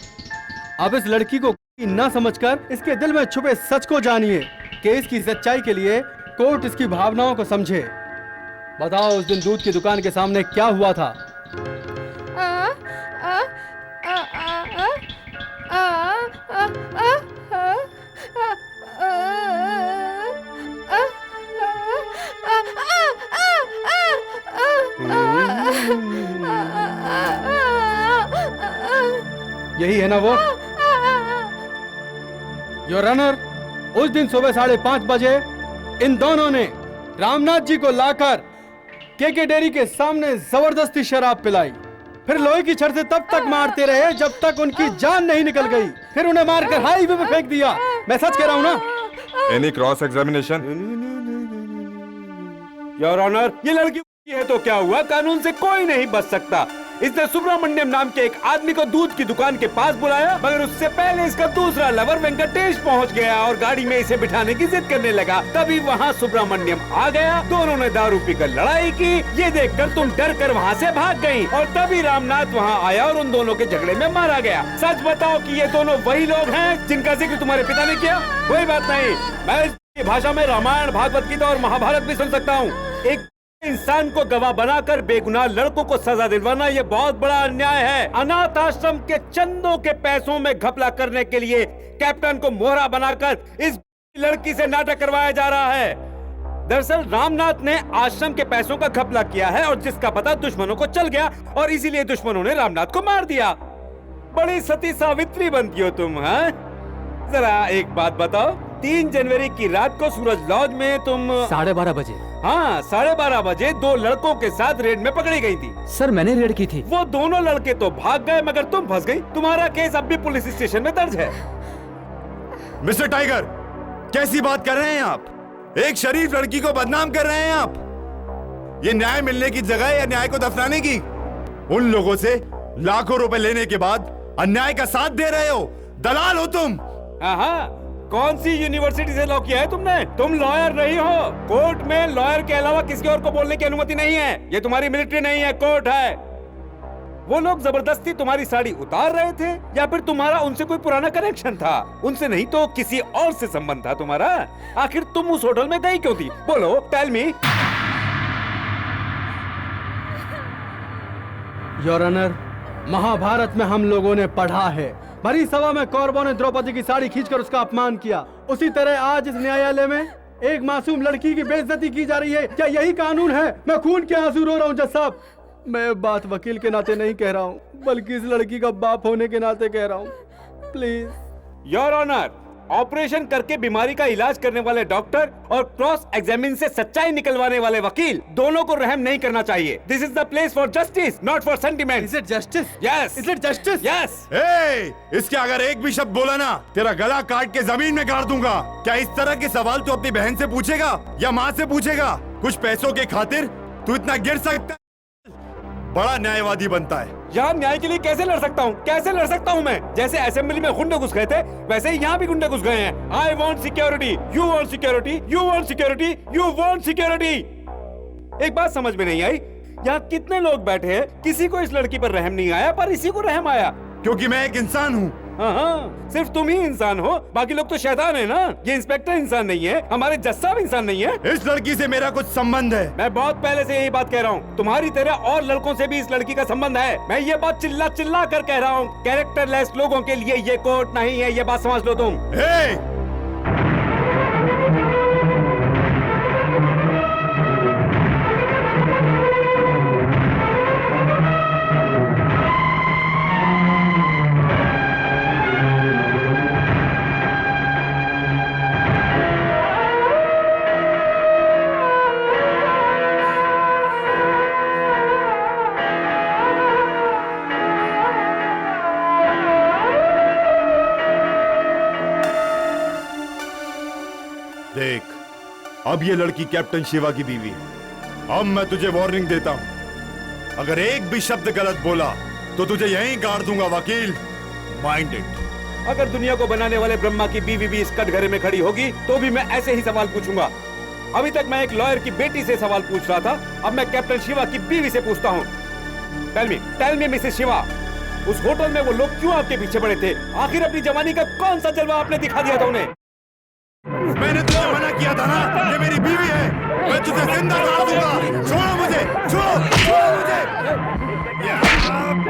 अब इस लड़की को न समझकर इसके दिल में छुपे सच को जानिए। केस की सच्चाई के लिए कोर्ट इसकी भावनाओं को समझे। बताओ उस दिन दूध की दुकान के सामने क्या हुआ था? यही है ना वो? योर ऑनर, उस दिन सुबह 5:30 बजे इन दोनों ने रामनाथ जी को लाकर के डेयरी के सामने जबरदस्ती शराब पिलाई। फिर लोहे की छड़ से तब तक मारते रहे जब तक उनकी जान नहीं निकल गई। फिर उन्हें मारकर हाईवे पे फेंक दिया। मैं सच कह रहा हूँ ना? Any cross examination? Your honour, ये लड़की है तो क्या हुआ, कानून से कोई नहीं बच सकता। इसने सुब्रमण्यम नाम के एक आदमी को दूध की दुकान के पास बुलाया, मगर उससे पहले इसका दूसरा लवर वेंकटेश पहुंच गया और गाड़ी में इसे बिठाने की जिद करने लगा। तभी वहां सुब्रमण्यम आ गया। दोनों ने दारू पीकर लड़ाई की। ये देखकर तुम डर कर वहाँ से भाग गई और तभी रामनाथ वहाँ आया और उन दोनों के झगड़े में मारा गया। सच बताओ कि ये दोनों वही लोग हैं जिनका जिक्र तुम्हारे पिता ने किया? कोई बात नहीं, मैं इस भाषा में रामायण, भागवत गीता और महाभारत भी सुन सकता हूँ। एक इंसान को गवाह बनाकर बेगुनाह लड़कों को सजा दिलवाना ये बहुत बड़ा अन्याय है। अनाथ आश्रम के चंदों के पैसों में घपला करने के लिए कैप्टन को मोहरा बनाकर इस लड़की से नाटक करवाया जा रहा है। दरअसल रामनाथ ने आश्रम के पैसों का घपला किया है और जिसका पता दुश्मनों को चल गया और इसीलिए दुश्मनों ने रामनाथ को मार दिया। बड़ी सती सावित्री बनती हो तुम, हैं? जरा एक बात बताओ, 3 जनवरी की रात को सूरज लॉज में तुम 12:30 बजे? हाँ, 12:30 बजे 2 लड़कों के साथ रेड में पकड़ी गई थी। सर मैंने रेड की थी। वो दोनों लड़के तो भाग गए मगर तुम फंस गई। तुम्हारा केस अब भी पुलिस स्टेशन में दर्ज है। मिस्टर टाइगर, कैसी बात कर रहे हैं आप? एक शरीफ लड़की को बदनाम कर रहे हैं आप। ये न्याय मिलने की जगह है या न्याय को दफनाने की? उन लोगों से लाखों रुपए लेने के बाद अन्याय का साथ दे रहे हो। दलाल हो तुम। हाँ, कौन सी यूनिवर्सिटी से लॉ किया है तुमने? तुम लॉयर नहीं हो। कोर्ट में लॉयर के अलावा किसी और को बोलने की अनुमति नहीं है। ये तुम्हारी मिलिट्री नहीं है, कोर्ट है। वो लोग जबरदस्ती तुम्हारी साड़ी उतार रहे थे या फिर तुम्हारा उनसे कोई पुराना कनेक्शन था? उनसे नहीं तो किसी और से संबंध था तुम्हारा? आखिर तुम उस होटल में गई क्यों थी? बोलो, tell me. Your honour, Mahabharat में हम लोगों ने पढ़ा है, भरी सभा में कौरवों ने द्रौपदी की साड़ी खींचकर उसका अपमान किया। उसी तरह आज इस न्यायालय में एक मासूम लड़की की बेइज्जती की जा रही है। क्या यही कानून है? मैं खून के आंसू रो रहा हूँ जज साहब। मैं बात वकील के नाते नहीं कह रहा हूँ, बल्कि इस लड़की का बाप होने के नाते कह रहा हूँ। प्लीज। योर ऑनर, ऑपरेशन करके बीमारी का इलाज करने वाले डॉक्टर और क्रॉस एग्जामिन से सच्चाई निकलवाने वाले वकील, दोनों को रहम नहीं करना चाहिए। This is the place for justice, not for sentiment. Is it justice? Yes. Is it justice? Yes. इसके अगर एक भी शब्द बोला ना, तेरा गला काट के जमीन में गाड़ दूंगा। क्या इस तरह के सवाल तू अपनी बहन से पूछेगा या माँ से पूछेगा? कुछ पैसों के खातिर तू इतना गिर सकता है? बड़ा न्यायवादी बनता है। यहाँ न्याय के लिए कैसे लड़ सकता हूँ? कैसे लड़ सकता हूँ मैं? जैसे असेंबली में गुंडे घुस गए थे, वैसे ही यहाँ भी गुंडे घुस गए हैं। I want security, you want security, you want security, you want security. एक बात समझ में नहीं आई, यहाँ कितने लोग बैठे हैं, किसी को इस लड़की पर रहम नहीं आया, पर इसी को रहम आया। क्योंकि मैं एक इंसान हूँ। हाँ, सिर्फ तुम ही इंसान हो, बाकी लोग तो शैतान है ना। ये इंस्पेक्टर इंसान नहीं है, हमारे जज साहब इंसान नहीं है। इस लड़की से मेरा कुछ संबंध है। मैं बहुत पहले से यही बात कह रहा हूँ, तुम्हारी तरह और लड़कों से भी इस लड़की का संबंध है। मैं ये बात चिल्ला चिल्ला कर कह रहा हूँ। कैरेक्टरलेस लोगों के लिए ये कोर्ट नहीं है, ये बात समझ लो तुम। देख, अब ये लड़की कैप्टन शिवा की बीवी है। अब मैं तुझे वार्निंग देता हूं, अगर एक भी शब्द गलत बोला तो तुझे यहीं गाड़ दूंगा वकील। Mind it. अगर दुनिया को बनाने वाले ब्रह्मा की बीवी भी इस कटघरे में खड़ी होगी तो भी मैं ऐसे ही सवाल पूछूंगा। अभी तक मैं एक लॉयर की बेटी से सवाल पूछ रहा था, अब मैं कैप्टन शिवा की बीवी से पूछता हूँ। टेल मी मिसेस शिवा, उस होटल में वो लोग क्यों आपके पीछे पड़े थे? आखिर अपनी जवानी का कौन सा जलवा आपने दिखा दिया था उन्हें? मैंने तुझे मना किया था ना, ये मेरी बीवी है, मैं तुझे जिंदा गाड़ दूंगा। छोड़ो मुझे, छोड़ो मुझे,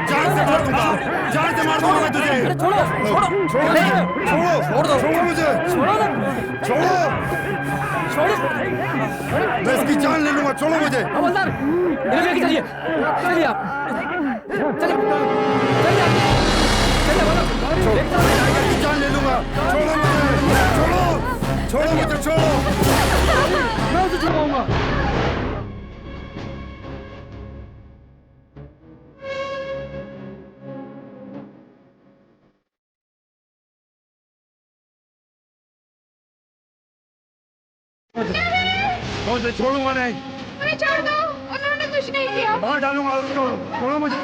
जान से मार दूंगा, जान से मार दूंगा मैं तुझे। छोड़ो मुझे, छोड़ो, मैं इसकी जान ले लूंगा, छोड़ो मुझे। हवलदार, इन्हें लेके चलिए, चलिए आप, चलिए जान ले लूंगा, छोड़ो मुझे, छोड़ो मुझे, छोड़ो। मैं उसे छुड़ाऊंगा। मुझे छोड़ूंगा नहीं, मुझे छोड़ दो, उन्होंने कुछ नहीं किया। मार डालूंगा उसको, छोड़ो मुझे।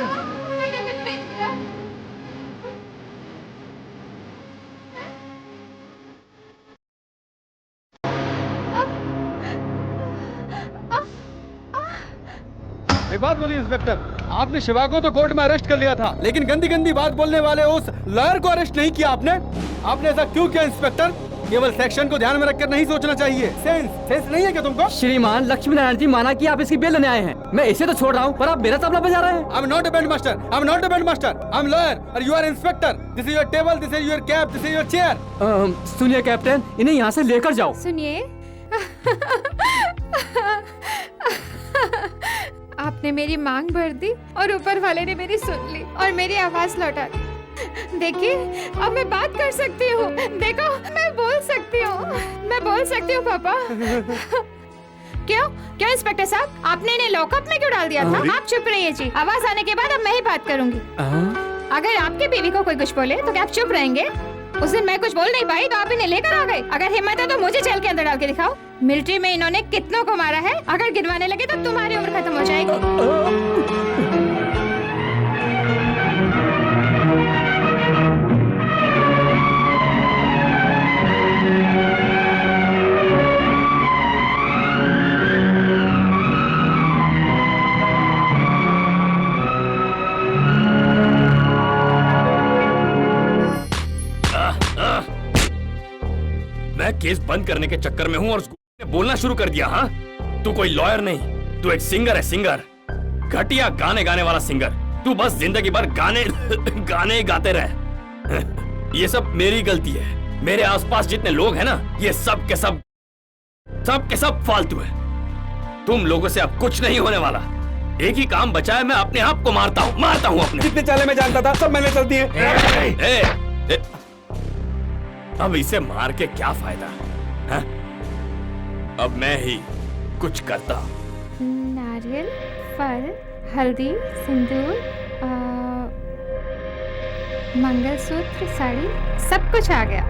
एक बात बोलिए इंस्पेक्टर, आपने शिवा को तो कोर्ट में अरेस्ट कर लिया था, लेकिन गंदी गंदी बात बोलने वाले उस लॉयर को अरेस्ट नहीं किया आपने। आपने ऐसा क्यों किया इंस्पेक्टर? केवल सेक्शन को ध्यान में रखकर नहीं सोचना चाहिए। सेंस नहीं है क्या तुमको? श्रीमान लक्ष्मी नारायण जी माना कि आप इसकी बेल लेने आए हैं। मैं इसे तो छोड़ रहा हूँ, पर आप मेरा तबला बजा रहे हैं। I am not a band master, I am not a band master, I am lawyer और you are inspector. This is your table, this is your cap, this is your chair. सुनिए कैप्टन, इन्हें यहाँ से लेकर जाओ। सुनिए, आपने मेरी मांग भर दी और ऊपर वाले ने मेरी सुन ली और मेरी आवाज लौटा दी। देखिए, अब मैं बात कर सकती हूँ। देखो, मैं बोल सकती हूँ पापा। क्यों इंस्पेक्टर साहब, आपने इन्हें लॉकअप में क्यों डाल दिया था? आप चुप रहिए जी, आवाज आने के बाद अब मैं ही बात करूंगी। अगर आपके बीवी को कोई कुछ बोले तो क्या आप चुप रहेंगे? उस दिन मैं कुछ बोल नहीं पाई तो आप इन्हें लेकर आ गए। अगर हिम्मत है तो मुझे जेल के अंदर डाल के दिखाओ। मिलिट्री में इन्होंने कितनों को मारा है, अगर गिनवाने लगे तो तुम्हारी उम्र खत्म हो जाएगी। मैं केस बंद करने के चक्कर में हूँ और उसने बोलना शुरू कर दिया। हाँ, तू कोई लॉयर नहीं, तू एक सिंगर है, सिंगर, घटिया गाने गाने वाला सिंगर। तू बस जिंदगी भर गाने गाने गाते रहे। ये सब मेरी गलती है। मेरे आसपास जितने लोग हैं ना, ये सब के सब फालतू है। तुम लोगों से अब कुछ नहीं होने वाला। एक ही काम बचा है, मैं अपने आप को मारता हूँ अपने। जितने चाले में जानता था सब मैंने चलती है। अब इसे मार के क्या फायदा है? अब मैं ही कुछ करता हूँ। नारियल, फल, हल्दी, सिंदूर, मंगलसूत्र, साड़ी, सब कुछ आ गया।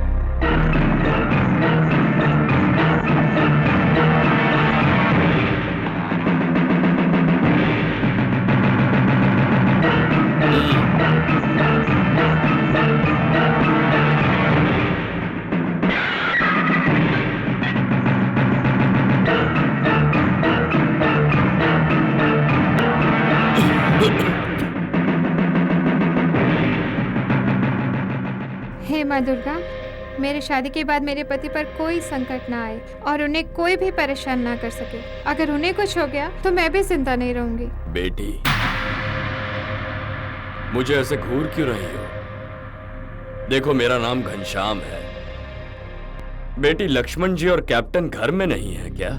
हे माँ दुर्गा, मेरे शादी के बाद मेरे पति पर कोई संकट ना आए और उन्हें कोई भी परेशान ना कर सके। अगर उन्हें कुछ हो गया तो मैं भी जिंदा नहीं रहूंगी। बेटी, मुझे ऐसे घूर क्यों रही हो? देखो, मेरा नाम घनश्याम है। बेटी, लक्ष्मण जी और कैप्टन घर में नहीं है क्या?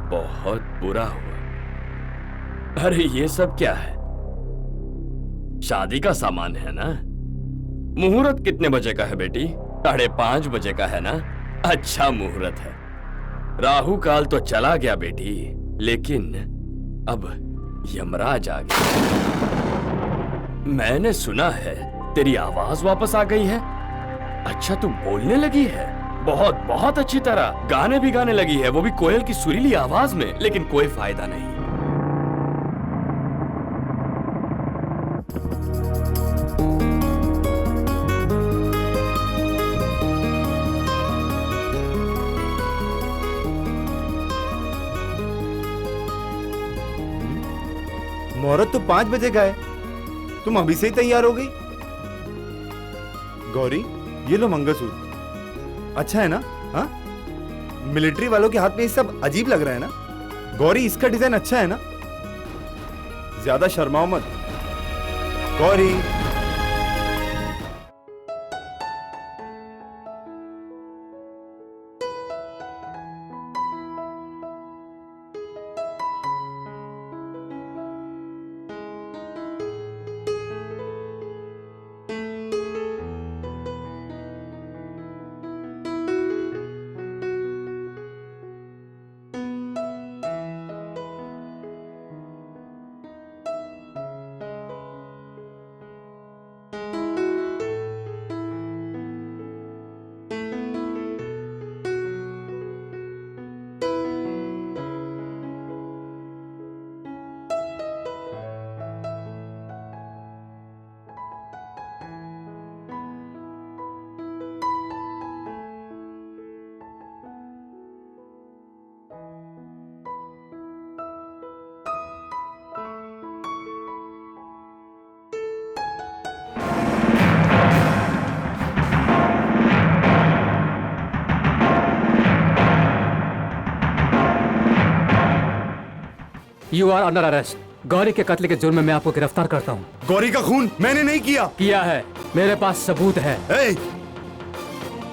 बहुत बुरा हुआ। अरे ये सब क्या है? शादी का सामान है ना? मुहूर्त कितने बजे का है बेटी? 5:30 बजे का है ना? अच्छा मुहूर्त है। राहु काल तो चला गया बेटी, लेकिन अब यमराज आ गया। मैंने सुना है तेरी आवाज वापस आ गई है। अच्छा, तू बोलने लगी है? बहुत बहुत अच्छी तरह गाने भी गाने लगी है, वो भी कोयल की सुरीली आवाज में। लेकिन कोई फायदा नहीं। मुहूर्त तो 5 बजे का है, तुम अभी से ही तैयार हो गई? गौरी, ये लो मंगलसूत्र। अच्छा है ना? हाँ, मिलिट्री वालों के हाथ में ये सब अजीब लग रहा है ना? गौरी, इसका डिजाइन अच्छा है ना? ज्यादा शर्माओ मत Gauri. You are under arrest. Gauri के कत्ल के जुर्म में मैं आपको गिरफ्तार करता हूँ। गौरी का खून मैंने नहीं किया। किया है, मेरे पास सबूत है। ए,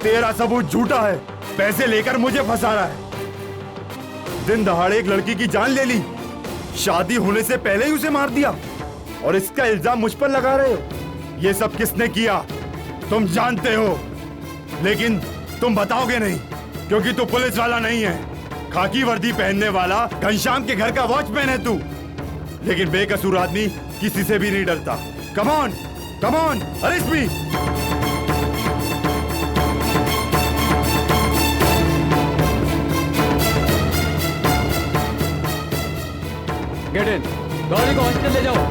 तेरा सबूत झूठा है। पैसे लेकर मुझे फंसा रहा है। दिन दहाड़े एक लड़की की जान ले ली, शादी होने से पहले ही उसे मार दिया, और इसका इल्जाम मुझ पर लगा रहे हो। ये सब किसने किया तुम जानते हो, लेकिन तुम बताओगे नहीं, क्योंकि तू पुलिस वाला नहीं है। खाकी वर्दी पहनने वाला घनश्याम के घर का वॉचमैन है तू, लेकिन बेकसूर आदमी किसी से भी नहीं डरता। Come on, come on, arrest me. Get in. Gauri को हॉस्पिटल ले जाओ।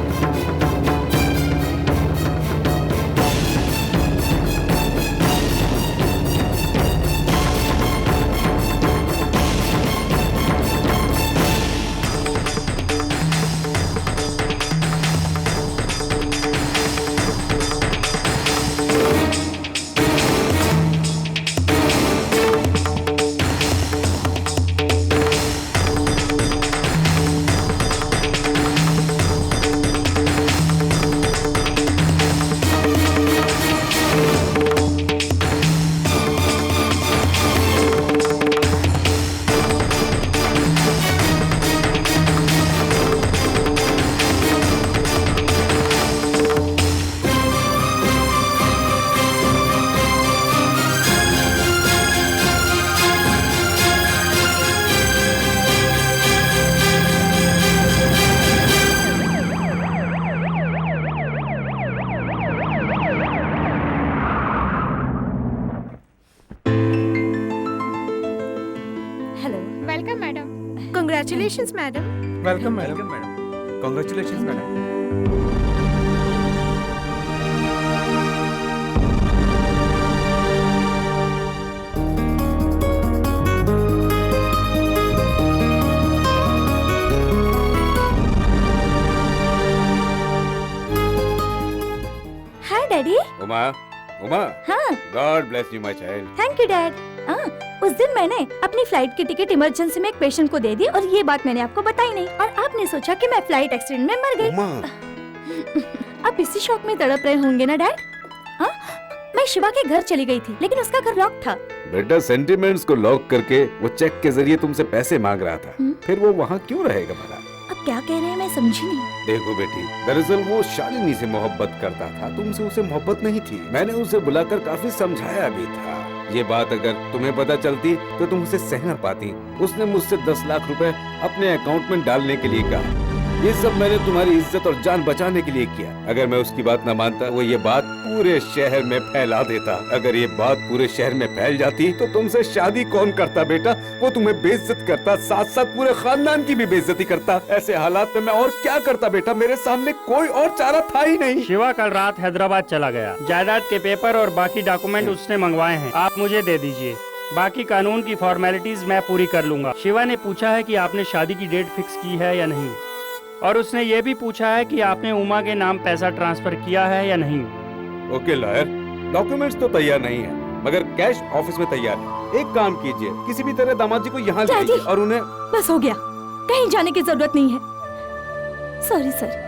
Welcome madam. Congratulations madam. Welcome madam. Congratulations madam. Hi daddy. Uma, Uma. हाँ। God bless you my child. Thank you dad. उस दिन मैंने अपनी फ्लाइट की टिकट इमरजेंसी में एक पेशेंट को दे दी और ये बात मैंने आपको बताई नहीं, और आपने सोचा कि मैं फ्लाइट एक्सीडेंट में मर गई। आप इसी शौक में तड़प रहे होंगे ना डैड? हाँ, मैं शिवा के घर चली गई थी, लेकिन उसका घर लॉक था। बेटा, सेंटिमेंट्स को लॉक करके वो चेक के जरिए तुमसे पैसे मांग रहा था, फिर वो वहाँ क्यों रहेगा भला? अब क्या कह रहे हैं मैं समझी नहीं। देखो बेटी, दरअसल वो शालिनी से मोहब्बत करता था, तुमसे उसे मोहब्बत नहीं थी। मैंने उसे बुलाकर काफी समझाया भी था। ये बात अगर तुम्हें पता चलती तो तुम उसे सह न पाती। उसने मुझसे 10 लाख रुपए अपने अकाउंट में डालने के लिए कहा। ये सब मैंने तुम्हारी इज्जत और जान बचाने के लिए किया। अगर मैं उसकी बात न मानता, वो ये बात पूरे शहर में फैला देता। अगर ये बात पूरे शहर में फैल जाती तो तुमसे शादी कौन करता बेटा? वो तुम्हें बेइज्जत करता, साथ साथ पूरे खानदान की भी बेइज्जती करता। ऐसे हालात में मैं और क्या करता बेटा? मेरे सामने कोई और चारा था ही नहीं। शिवा कल रात हैदराबाद चला गया। जायदाद के पेपर और बाकी डॉक्यूमेंट उसने मंगवाए हैं, आप मुझे दे दीजिए। बाकी कानून की फॉर्मेलिटीज मैं पूरी कर लूंगा। शिवा ने पूछा है कि आपने शादी की डेट फिक्स की है या नहीं, और उसने ये भी पूछा है कि आपने उमा के नाम पैसा ट्रांसफर किया है या नहीं। ओके लॉयर, डॉक्यूमेंट्स तो तैयार नहीं है, मगर कैश ऑफिस में तैयार है। एक काम कीजिए, किसी भी तरह दामाद जी को यहाँ ले आइए और उन्हें। बस हो गया, कहीं जाने की जरूरत नहीं है। सॉरी सर,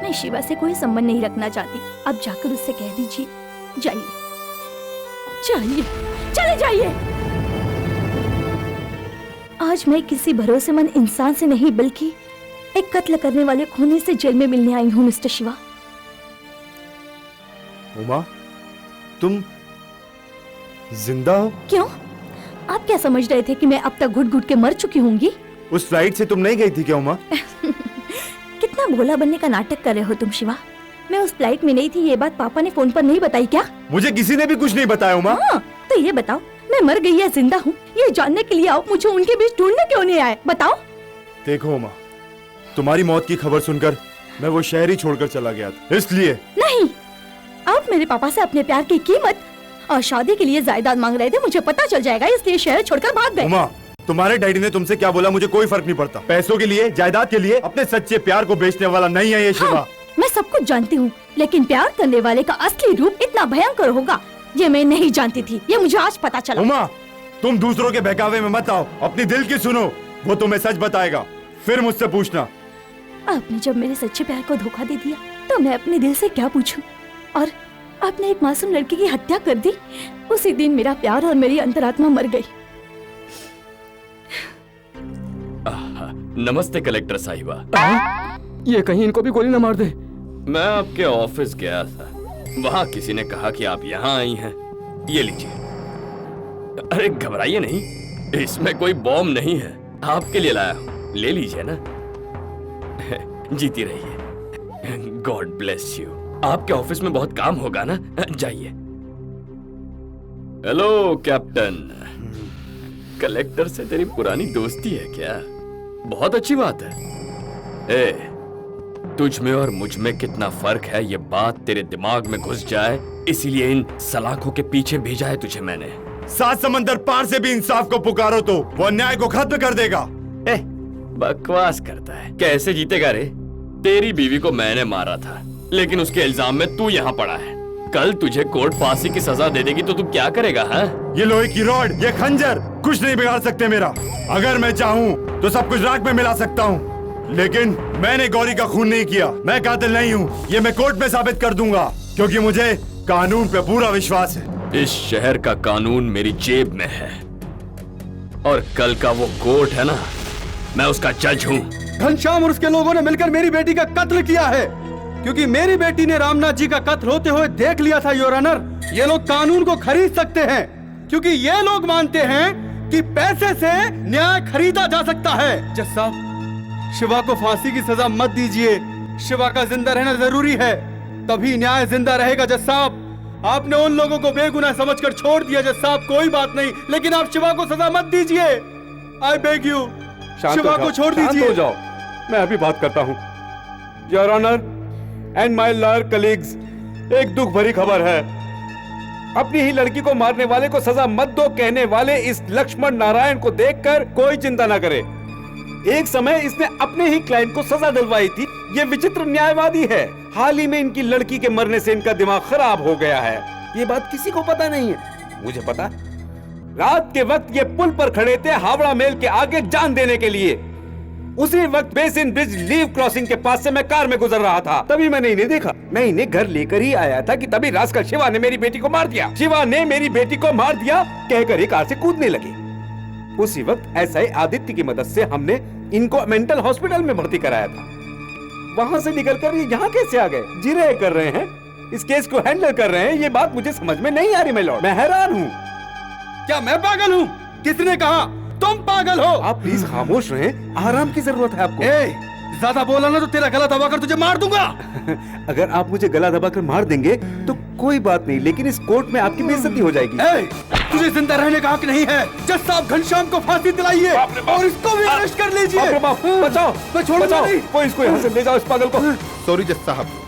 मैं शिवा से कोई संबंध नहीं रखना चाहती। अब जाकर उससे कह दीजिए, जाइए जाइए, चले जाइए। आज मैं किसी भरोसेमंद इंसान से नहीं बल्कि एक कत्ल करने वाले खूनी से जेल में मिलने आई हूँ मिस्टर शिवा। उमा, तुम जिंदा हो? क्यों? आप क्या समझ रहे थे कि मैं अब तक घुट घुट के मर चुकी होंगी? उस फ्लाइट से तुम नहीं गई थी क्या उमा? कितना भोला बनने का नाटक कर रहे हो तुम शिवा। मैं उस फ्लाइट में नहीं थी, ये बात पापा ने फोन पर नहीं बताई क्या? मुझे किसी ने भी कुछ नहीं बताया उमा। हाँ, तो ये बताओ मैं मर गई या जिंदा हूँ ये जानने के लिए आप मुझे उनके बीच ढूंढने क्यों नहीं आए? बताओ। देखो उमा, तुम्हारी मौत की खबर सुनकर मैं वो शहर ही छोड़कर चला गया था, इसलिए। नहीं, आप मेरे पापा से अपने प्यार की कीमत और शादी के लिए जायदाद मांग रहे थे। मुझे पता चल जाएगा, इसलिए शहर छोड़कर भाग गए। उमा, तुम्हारे डैडी ने तुमसे क्या बोला मुझे कोई फर्क नहीं पड़ता। पैसों के लिए, जायदाद के लिए अपने सच्चे प्यार को बेचने वाला नहीं है ये शिवा। हाँ, मैं सब कुछ जानती हूँ, लेकिन प्यार करने वाले का असली रूप इतना भयंकर होगा ये मैं नहीं जानती थी। ये मुझे आज पता चला। उमा, तुम दूसरों के बहकावे में मत आओ, अपनी दिल की सुनो, वो तुम्हें सच बताएगा, फिर मुझसे पूछना। आपने जब मेरे सच्चे प्यार को धोखा दे दिया तो मैं अपने दिल से क्या पूछूं? और आपने एक मासूम लड़की की हत्या कर दी। उसी दिन मेरा प्यार और मेरी अंतरात्मा मर गई। नमस्ते कलेक्टर साहिबा। ये कहीं इनको भी गोली न मार दे। मैं आपके ऑफिस गया था, वहाँ किसी ने कहा कि आप यहाँ आई हैं। ये लीजिए। अरे घबराइए नहीं, इसमें कोई बॉम्ब नहीं है, आपके लिए लाया हूँ, ले लीजिए ना। जीती रहिए। God bless you. आपके ऑफिस में बहुत काम होगा ना, जाइए। हेलो कैप्टन, कलेक्टर से तेरी पुरानी दोस्ती है क्या? बहुत अच्छी बात है। ए, तुझ में और मुझ में कितना फर्क है ये बात तेरे दिमाग में घुस जाए, इसीलिए इन सलाखों के पीछे भेजा है तुझे मैंने। 7 समंदर पार से भी इंसाफ को पुकारो तो वो अन्याय को खत्म कर देगा। बकवास करता है, कैसे जीतेगा रे? तेरी बीवी को मैंने मारा था, लेकिन उसके इल्जाम में तू यहाँ पड़ा है। कल तुझे कोर्ट फांसी की सजा दे देगी तो तू क्या करेगा? हाँ? ये लोहे की रॉड, ये खंजर कुछ नहीं बिगाड़ सकते मेरा। अगर मैं चाहूँ तो सब कुछ राख में मिला सकता हूँ, लेकिन मैंने गौरी का खून नहीं किया, मैं कातिल नहीं हूँ, ये मैं कोर्ट में साबित कर दूंगा, क्योंकि मुझे कानून पे पूरा विश्वास है। इस शहर का कानून मेरी जेब में है, और कल का वो कोर्ट है ना, मैं उसका जज हूँ। घनश्याम और उसके लोगों ने मिलकर मेरी बेटी का कत्ल किया है, क्योंकि मेरी बेटी ने रामनाथ जी का कत्ल होते हुए देख लिया था। योर ऑनर, ये लोग कानून को खरीद सकते हैं, क्योंकि ये लोग मानते हैं कि पैसे से न्याय खरीदा जा सकता है। जज साहब, शिवा को फांसी की सजा मत दीजिए, शिवा का जिंदा रहना जरूरी है, तभी न्याय जिंदा रहेगा। जज साहब, आपने उन लोगों को बेगुनाह समझकर छोड़ दिया। जज साहब, कोई बात नहीं, लेकिन आप शिवा को सजा मत दीजिए। आई बेग यू, शिवा को छोड़ दीजिए। शांत हो जाओ, मैं अभी बात करता हूँ। Your honour and my lawyer colleagues, एक दुख भरी खबर है। अपनी ही लड़की को मारने वाले को सजा मत दो कहने वाले इस लक्ष्मण नारायण को देखकर कोई चिंता ना करे। एक समय इसने अपने ही क्लाइंट को सजा दिलवाई थी। ये विचित्र न्यायवादी है। हाल ही में इनकी लड़की के मरने से इनका दिमाग खराब हो गया है। ये बात किसी को पता नहीं है, मुझे पता। रात के वक्त ये पुल पर खड़े थे हावड़ा मेल के आगे जान देने के लिए। उसी वक्त बेसिन ब्रिज लीव क्रॉसिंग के पास से मैं कार में गुजर रहा था, तभी मैंने इन्हें देखा। मैं इन्हें घर लेकर ही आया था कि तभी रास्कल शिवा ने मेरी बेटी को मार दिया। शिवा ने मेरी बेटी को मार दिया कहकर ही कार से कूदने लगे। उसी वक्त एसआई आदित्य की मदद से हमने इनको मेंटल हॉस्पिटल में भर्ती कराया था। वहां से निकलकर ये यहाँ कैसे आ गए? जिरह कर रहे हैं, इस केस को हैंडल कर रहे हैं। ये बात मुझे समझ में नहीं आ रही माय लॉर्ड, मैं हैरान हूँ। क्या मैं पागल हूँ? किसने कहा तुम पागल हो? आप प्लीज खामोश रहें, आराम की जरूरत है आपको। ज्यादा बोला ना तो तेरा गला दबाकर तुझे मार दूंगा। अगर आप मुझे गला दबाकर मार देंगे तो कोई बात नहीं, लेकिन इस कोर्ट में आपकी बेइज्जती हो जाएगी। तुझे जिंदा रहने का हक नहीं है। जज साहब, घनश्याम को फांसी दिलाइए और इसको भी अरेस्ट कर लीजिए। बचाओ, मैं छोड़ूंगा नहीं। वो इसको यहाँ से ले जाओ, इस पागल को। सॉरी जज साहब,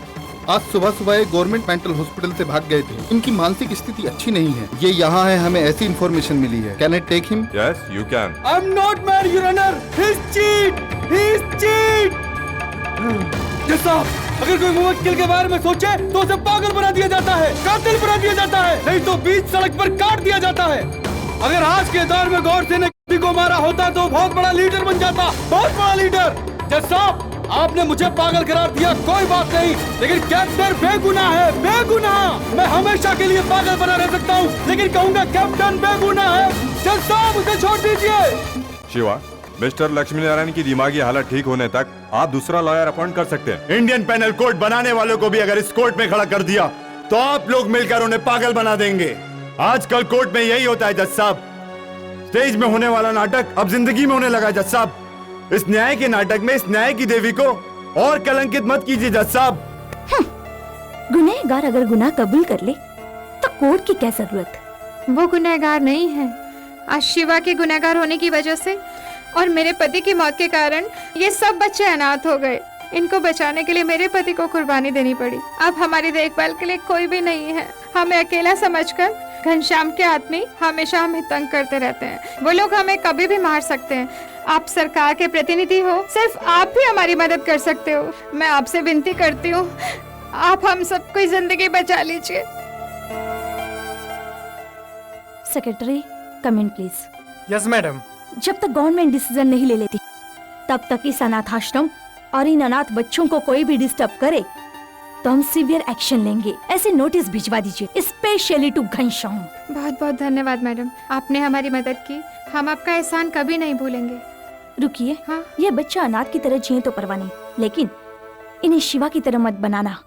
आज सुबह सुबह एक गवर्नमेंट मेंटल हॉस्पिटल से भाग गए थे। इनकी मानसिक स्थिति अच्छी नहीं है। ये यहाँ है, हमें ऐसी इंफॉर्मेशन मिली है। Can I take him? Yes you can. I am not mad your honour, he is cheat, he is cheat. जज साहब, अगर कोई मुवक्किल के बारे में सोचे तो उसे पागल बना दिया जाता है, कातिल बना दिया जाता है, नहीं तो बीच सड़क पर काट दिया जाता है। अगर आज के दौर में गौर से ने किसी को मारा होता तो बहुत बड़ा लीडर बन जाता, बहुत बड़ा लीडर। जज साहब, आपने मुझे पागल करार दिया, कोई बात नहीं, लेकिन कैप्टन बेगुनाह है, बेगुनाह। मैं हमेशा के लिए पागल बना रह सकता हूँ, लेकिन कहूँगा कैप्टन बेगुनाह है। जज साहब, उसे छोड़ दीजिए। शिवा, मिस्टर लक्ष्मी नारायण की दिमागी हालत ठीक होने तक आप दूसरा लॉयर अपॉइंट कर सकते हैं। इंडियन पेनल कोड बनाने वालों को भी अगर इस कोर्ट में खड़ा कर दिया तो आप लोग मिलकर उन्हें पागल बना देंगे। आजकल कोर्ट में यही होता है जज साहब। स्टेज में होने वाला नाटक अब जिंदगी में होने लगा जज साहब। इस न्याय के नाटक में इस न्याय की देवी को और कलंकित मत कीजिए जज साहब। गुनहगार अगर गुनाह कबूल कर ले तो कोर्ट की क्या जरूरत? वो गुनहगार नहीं है। आज शिवा के गुनहगार होने की वजह से और मेरे पति की मौत के कारण ये सब बच्चे अनाथ हो गए। इनको बचाने के लिए मेरे पति को कुर्बानी देनी पड़ी। अब हमारी देखभाल के लिए कोई भी नहीं है। हमें अकेला समझकर घनश्याम के आदमी हमेशा हमें तंग करते रहते हैं। वो लोग हमें कभी भी मार सकते हैं। आप सरकार के प्रतिनिधि हो, सिर्फ आप ही हमारी मदद कर सकते हो। मैं आपसे विनती करती हूँ, आप हम सबको जिंदगी बचा लीजिए। Secretary, come in please. Yes madam. जब तक गवर्नमेंट डिसीजन नहीं ले लेती तब तक इस अनाथाश्रम और इन अनाथ बच्चों को कोई भी डिस्टर्ब करे तो हम सीवियर एक्शन लेंगे। ऐसे नोटिस भिजवा दीजिए, स्पेशली टू घनश्याम। बहुत बहुत धन्यवाद मैडम, आपने हमारी मदद की। हम आपका एहसान कभी नहीं भूलेंगे। रुकिए, हाँ? ये बच्चा अनाथ की तरह जिए तो परवाह नहीं, लेकिन इन्हें शिवा की तरह मत बनाना।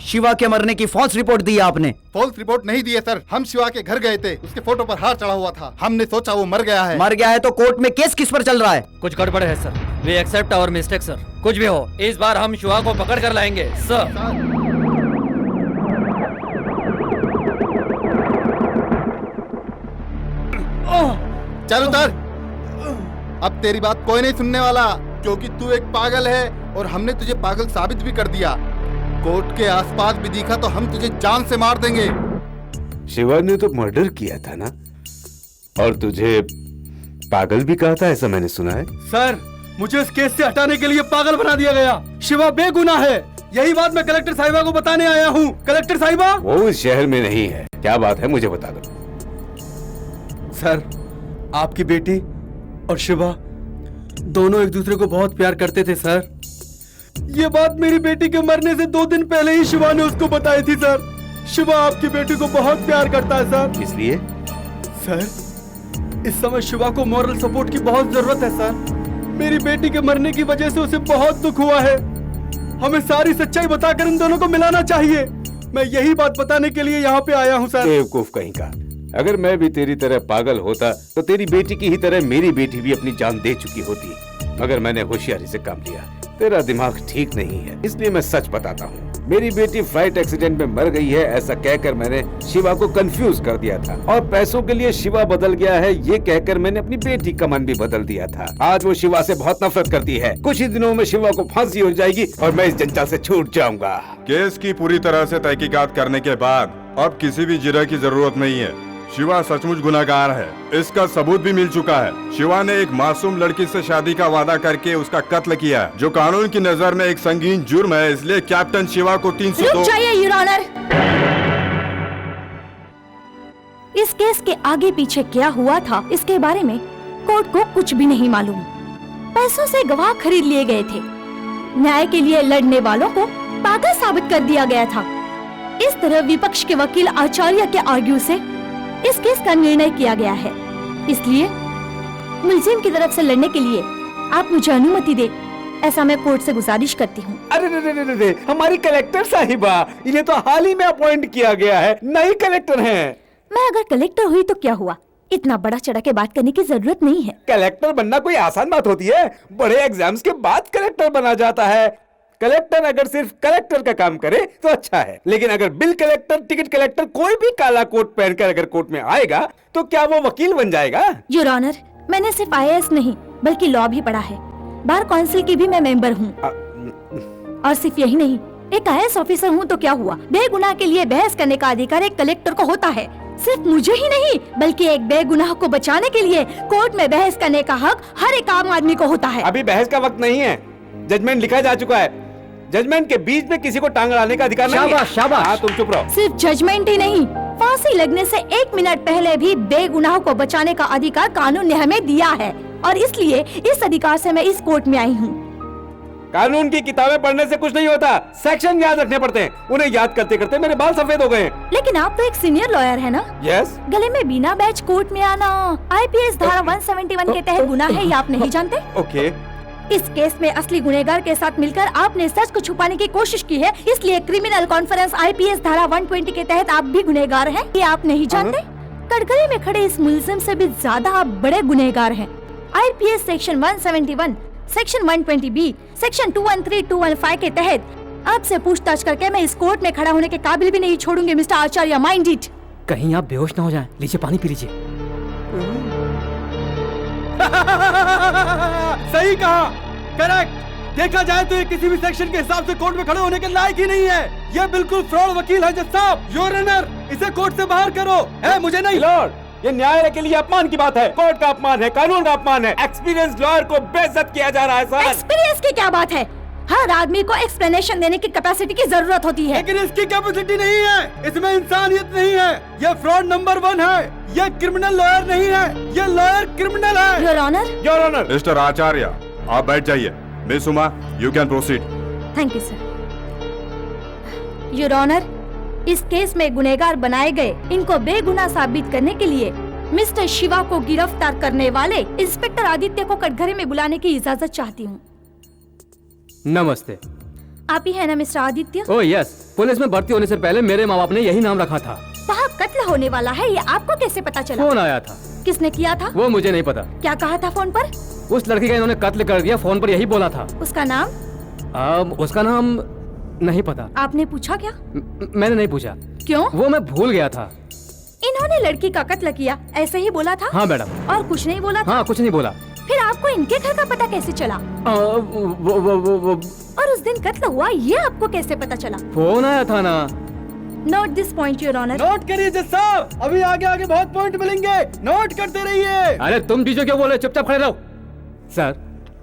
शिवा के मरने की फॉल्स रिपोर्ट दी आपने। फॉल्स रिपोर्ट नहीं दी है सर, हम शिवा के घर गए थे, उसके फोटो पर हार चढ़ा हुआ था, हमने सोचा वो मर गया है। मर गया है तो कोर्ट में केस किस पर चल रहा है? कुछ गड़बड़ है sir. We accept our mistake sir. कुछ भी हो, इस बार हम शिवा को पकड़ कर लाएंगे सर। चल उतर। अब तेरी बात कोई नहीं सुनने वाला, क्योंकि तू एक पागल है और हमने तुझे पागल साबित भी कर दिया। कोर्ट के आसपास भी दिखा तो हम तुझे जान से मार देंगे। शिवा ने तो मर्डर किया था ना, और तुझे पागल भी कहा था, ऐसा मैंने सुना है। सर, मुझे इस केस से हटाने के लिए पागल बना दिया गया। शिवा बेगुनाह है, यही बात मैं कलेक्टर साहिबा को बताने आया हूँ। कलेक्टर साहिबा, वो इस शहर में नहीं है। क्या बात है, मुझे बता दो। सर, आपकी बेटी और शिवा दोनों एक दूसरे को बहुत प्यार करते थे सर। ये बात मेरी बेटी के मरने से 2 दिन पहले ही शिवा ने उसको बताई थी सर। शिवा आपकी बेटी को बहुत प्यार करता है सर। इसलिए सर, इस समय शिवा को मॉरल सपोर्ट की बहुत जरूरत है सर। मेरी बेटी के मरने की वजह से उसे बहुत दुख हुआ है। हमें सारी सच्चाई बताकर इन दोनों को मिलाना चाहिए। मैं यही बात बताने के लिए यहाँ पे आया हूँ सर। बेवकूफ कहीं का। अगर मैं भी तेरी तरह पागल होता तो तेरी बेटी की ही तरह मेरी बेटी भी अपनी जान दे चुकी होती, मगर मैंने होशियारी से काम लिया। तेरा दिमाग ठीक नहीं है, इसलिए मैं सच बताता हूँ। मेरी बेटी फ्लाइट एक्सीडेंट में मर गई है ऐसा कहकर मैंने शिवा को कंफ्यूज कर दिया था, और पैसों के लिए शिवा बदल गया है ये कहकर मैंने अपनी बेटी का मन भी बदल दिया था। आज वो शिवा से बहुत नफरत करती है। कुछ ही दिनों में शिवा को फांसी हो जाएगी और मैं इस जंजाल से छूट जाऊंगा। केस की पूरी तरह से तहकीकात करने के बाद अब किसी भी जिरह की जरूरत नहीं है। शिवा सचमुच गुनाहगार है, इसका सबूत भी मिल चुका है। शिवा ने एक मासूम लड़की से शादी का वादा करके उसका कत्ल किया है, जो कानून की नजर में एक संगीन जुर्म है। इसलिए कैप्टन शिवा को 302। रुक जाइए योर ऑनर। इस केस के आगे पीछे क्या हुआ था इसके बारे में कोर्ट को कुछ भी नहीं मालूम। पैसों से गवाह खरीद लिए गए थे। न्याय के लिए लड़ने वालों को पागल साबित कर दिया गया था। इस तरह विपक्ष के वकील आचार्य के आर्ग्यू से इस केस का निर्णय किया गया है। इसलिए मुलजिम की तरफ से लड़ने के लिए आप मुझे अनुमति दे, ऐसा मैं कोर्ट से गुजारिश करती हूँ। अरे हमारी कलेक्टर साहिबा, इन्हें तो हाल ही में अपॉइंट किया गया है, नई कलेक्टर हैं। मैं अगर कलेक्टर हुई तो क्या हुआ, इतना बड़ा चढ़ा के बात करने की जरूरत नहीं है। कलेक्टर बनना कोई आसान बात होती है? बड़े एग्जाम्स के बाद कलेक्टर बना जाता है। कलेक्टर अगर सिर्फ कलेक्टर का काम करे तो अच्छा है, लेकिन अगर बिल कलेक्टर, टिकट कलेक्टर कोई भी काला कोट पहनकर अगर कोर्ट में आएगा तो क्या वो वकील बन जाएगा? योर ऑनर, मैंने सिर्फ IAS नहीं बल्कि लॉ भी पढ़ा है। बार काउंसिल की भी मैं मेंबर हूँ। और सिर्फ यही नहीं, एक IAS ऑफिसर हूँ तो क्या हुआ, बेगुनाह के लिए बहस करने का अधिकार एक कलेक्टर को होता है। सिर्फ मुझे ही नहीं बल्कि एक बेगुनाह को बचाने के लिए कोर्ट में बहस करने का हक हर एक आम आदमी को होता है। अभी बहस का वक्त नहीं है, जजमेंट लिखा जा चुका है। जजमेंट के बीच में किसी को टांग अड़ाने का अधिकार नहीं है। शाबाश, शाबाश। हाँ, तुम चुप रहो। सिर्फ जजमेंट ही नहीं, फांसी लगने से 1 मिनट पहले भी बेगुनाहों को बचाने का अधिकार कानून ने हमें दिया है और इसलिए इस अधिकार से मैं इस कोर्ट में आई हूँ। कानून की किताबें पढ़ने से कुछ नहीं होता, सेक्शन याद रखने पड़ते हैं। उन्हें याद करते करते मेरे बाल सफेद हो गए। लेकिन आप तो एक सीनियर लॉयर है ना? यस। गले में बिना बैच कोर्ट में आना IPS धारा 171 के तहत गुनाह है, ये आप नहीं जानते? ओके। इस केस में असली गुनहगार के साथ मिलकर आपने सच को छुपाने की कोशिश की है, इसलिए क्रिमिनल कॉन्फ्रेंस IPS धारा 120 के तहत आप भी गुनहगार हैं, ये आप नहीं जानते? कटघरे में खड़े इस मुलजिम से भी ज्यादा आप बड़े गुनहगार हैं। IPS section 171, section 120B, section 213, 215 के तहत आपसे पूछताछ करके मैं इस कोर्ट में खड़ा होने के काबिल भी नहीं छोड़ूंगी मिस्टर आचार्य, माइंड इट। कहीं आप बेहोश ना हो जाएं। लीजिए पानी पी लीजिए। सही कहा, करेक्ट। देखा जाए तो ये किसी भी सेक्शन के हिसाब से कोर्ट में खड़े होने के लायक ही नहीं है। ये बिल्कुल फ्रॉड वकील है जज साहब। योर ऑनर, इसे कोर्ट से बाहर करो। है मुझे नहीं। लॉर्ड, ये न्यायालय के लिए अपमान की बात है, कोर्ट का अपमान है, कानून का अपमान है। एक्सपीरियंस लॉयर को बेइज्जत किया जा रहा है सर। एक्सपीरियंस की क्या बात है? हर आदमी को एक्सप्लेनेशन देने की कैपेसिटी की जरूरत होती है। लेकिन इसकी कैपेसिटी नहीं है, इसमें इंसानियत नहीं है। ये फ्रॉड नंबर 1 है। ये क्रिमिनल लॉयर नहीं है, ये लॉयर क्रिमिनल है। Your honour. Your honour. Mister Acharya, आप बैठ जाइए। Miss Uma, you can proceed. Thank you sir. Your honour, इस केस में गुनहगार बनाए गए इनको बेगुनाह साबित करने के लिए मिस्टर शिवा को गिरफ्तार करने वाले इंस्पेक्टर आदित्य को कटघरे में बुलाने की इजाजत चाहती हूँ। नमस्ते। आप ही है ना mister Aditya? Oh yes, police में भर्ती होने से पहले मेरे माँ बाप ने यही नाम रखा था। वहाँ कत्ल होने वाला है, ये आपको कैसे पता चला? फोन आया था। किसने किया था? वो मुझे नहीं पता। क्या कहा था फोन पर? उस लड़की का इन्होंने कत्ल कर दिया, फोन पर यही बोला था। उसका नाम? उसका नाम नहीं पता। आपने पूछा क्या? मैंने नहीं पूछा। क्यों? वो मैं भूल गया था। इन्होंने लड़की का कत्ल किया ऐसे ही बोला था? हाँ मैडम। और कुछ नहीं बोला था? हाँ, कुछ नहीं बोला। फिर आपको इनके घर का पता कैसे चला? वो और उस दिन कत्ल हुआ ये आपको कैसे पता चला? फोन आया था ना। Note this point your honour. Note करिए जज साहब, अभी आगे आगे बहुत पॉइंट मिलेंगे, नोट करते रहिए। अरे तुम बीचो क्यों बोले, चुपचाप खड़े रहो। सर,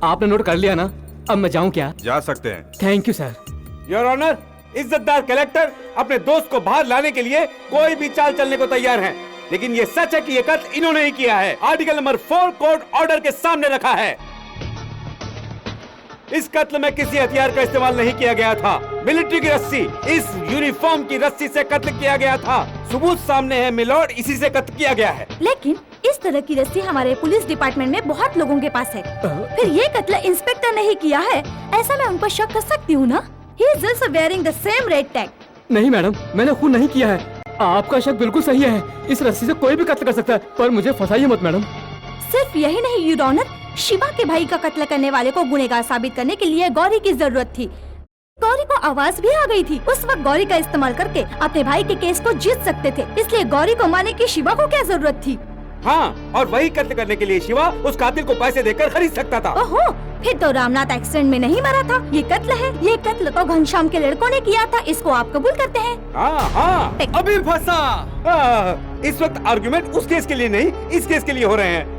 आपने नोट कर लिया ना? अब मैं जाऊँ क्या? जा सकते हैं। Thank you sir. Your honour, इज्जतदार कलेक्टर अपने दोस्त को बाहर लाने के लिए कोई भी चाल चलने को तैयार हैं, लेकिन ये सच है कि ये कत्ल इन्होंने ही किया है। आर्टिकल नंबर 4 कोर्ट ऑर्डर के सामने रखा है। इस कत्ल में किसी हथियार का इस्तेमाल नहीं किया गया था। मिलिट्री की रस्सी, इस यूनिफॉर्म की रस्सी से कत्ल किया गया था। सबूत सामने है मिलॉर्ड, इसी से कत्ल किया गया है। लेकिन इस तरह की रस्सी हमारे पुलिस डिपार्टमेंट में बहुत लोगों के पास है। फिर ये कत्ल इंस्पेक्टर ने ही किया है, ऐसा मैं उन पर शक कर सकती हूँ ना? He is also wearing the same red tag. नहीं मैडम, मैंने खून नहीं किया है। आपका शक बिल्कुल सही है, इस रस्सी से कोई भी कत्ल कर सकता है, पर मुझे फंसाइए मत मैडम। सिर्फ यही नहीं योर ऑनर, शिवा के भाई का कत्ल करने वाले को गुनहगार साबित करने के लिए गौरी की जरूरत थी। गौरी को आवाज भी आ गई थी। उस वक्त गौरी का इस्तेमाल करके अपने भाई के केस को जीत सकते थे, इसलिए गौरी को मारने की शिवा को क्या जरूरत थी? हाँ, और वही कत्ल करने के लिए शिवा उस कातिल को पैसे देकर खरीद सकता था। ओहो, फिर तो रामनाथ एक्सीडेंट में नहीं मरा था, ये कत्ल है। ये कत्ल तो घनश्याम के लड़कों ने किया था, इसको आप कबूल करते हैं? हाँ हाँ, अभी फंसा। इस वक्त आर्गुमेंट उस केस के लिए नहीं, इस केस के लिए हो रहे हैं।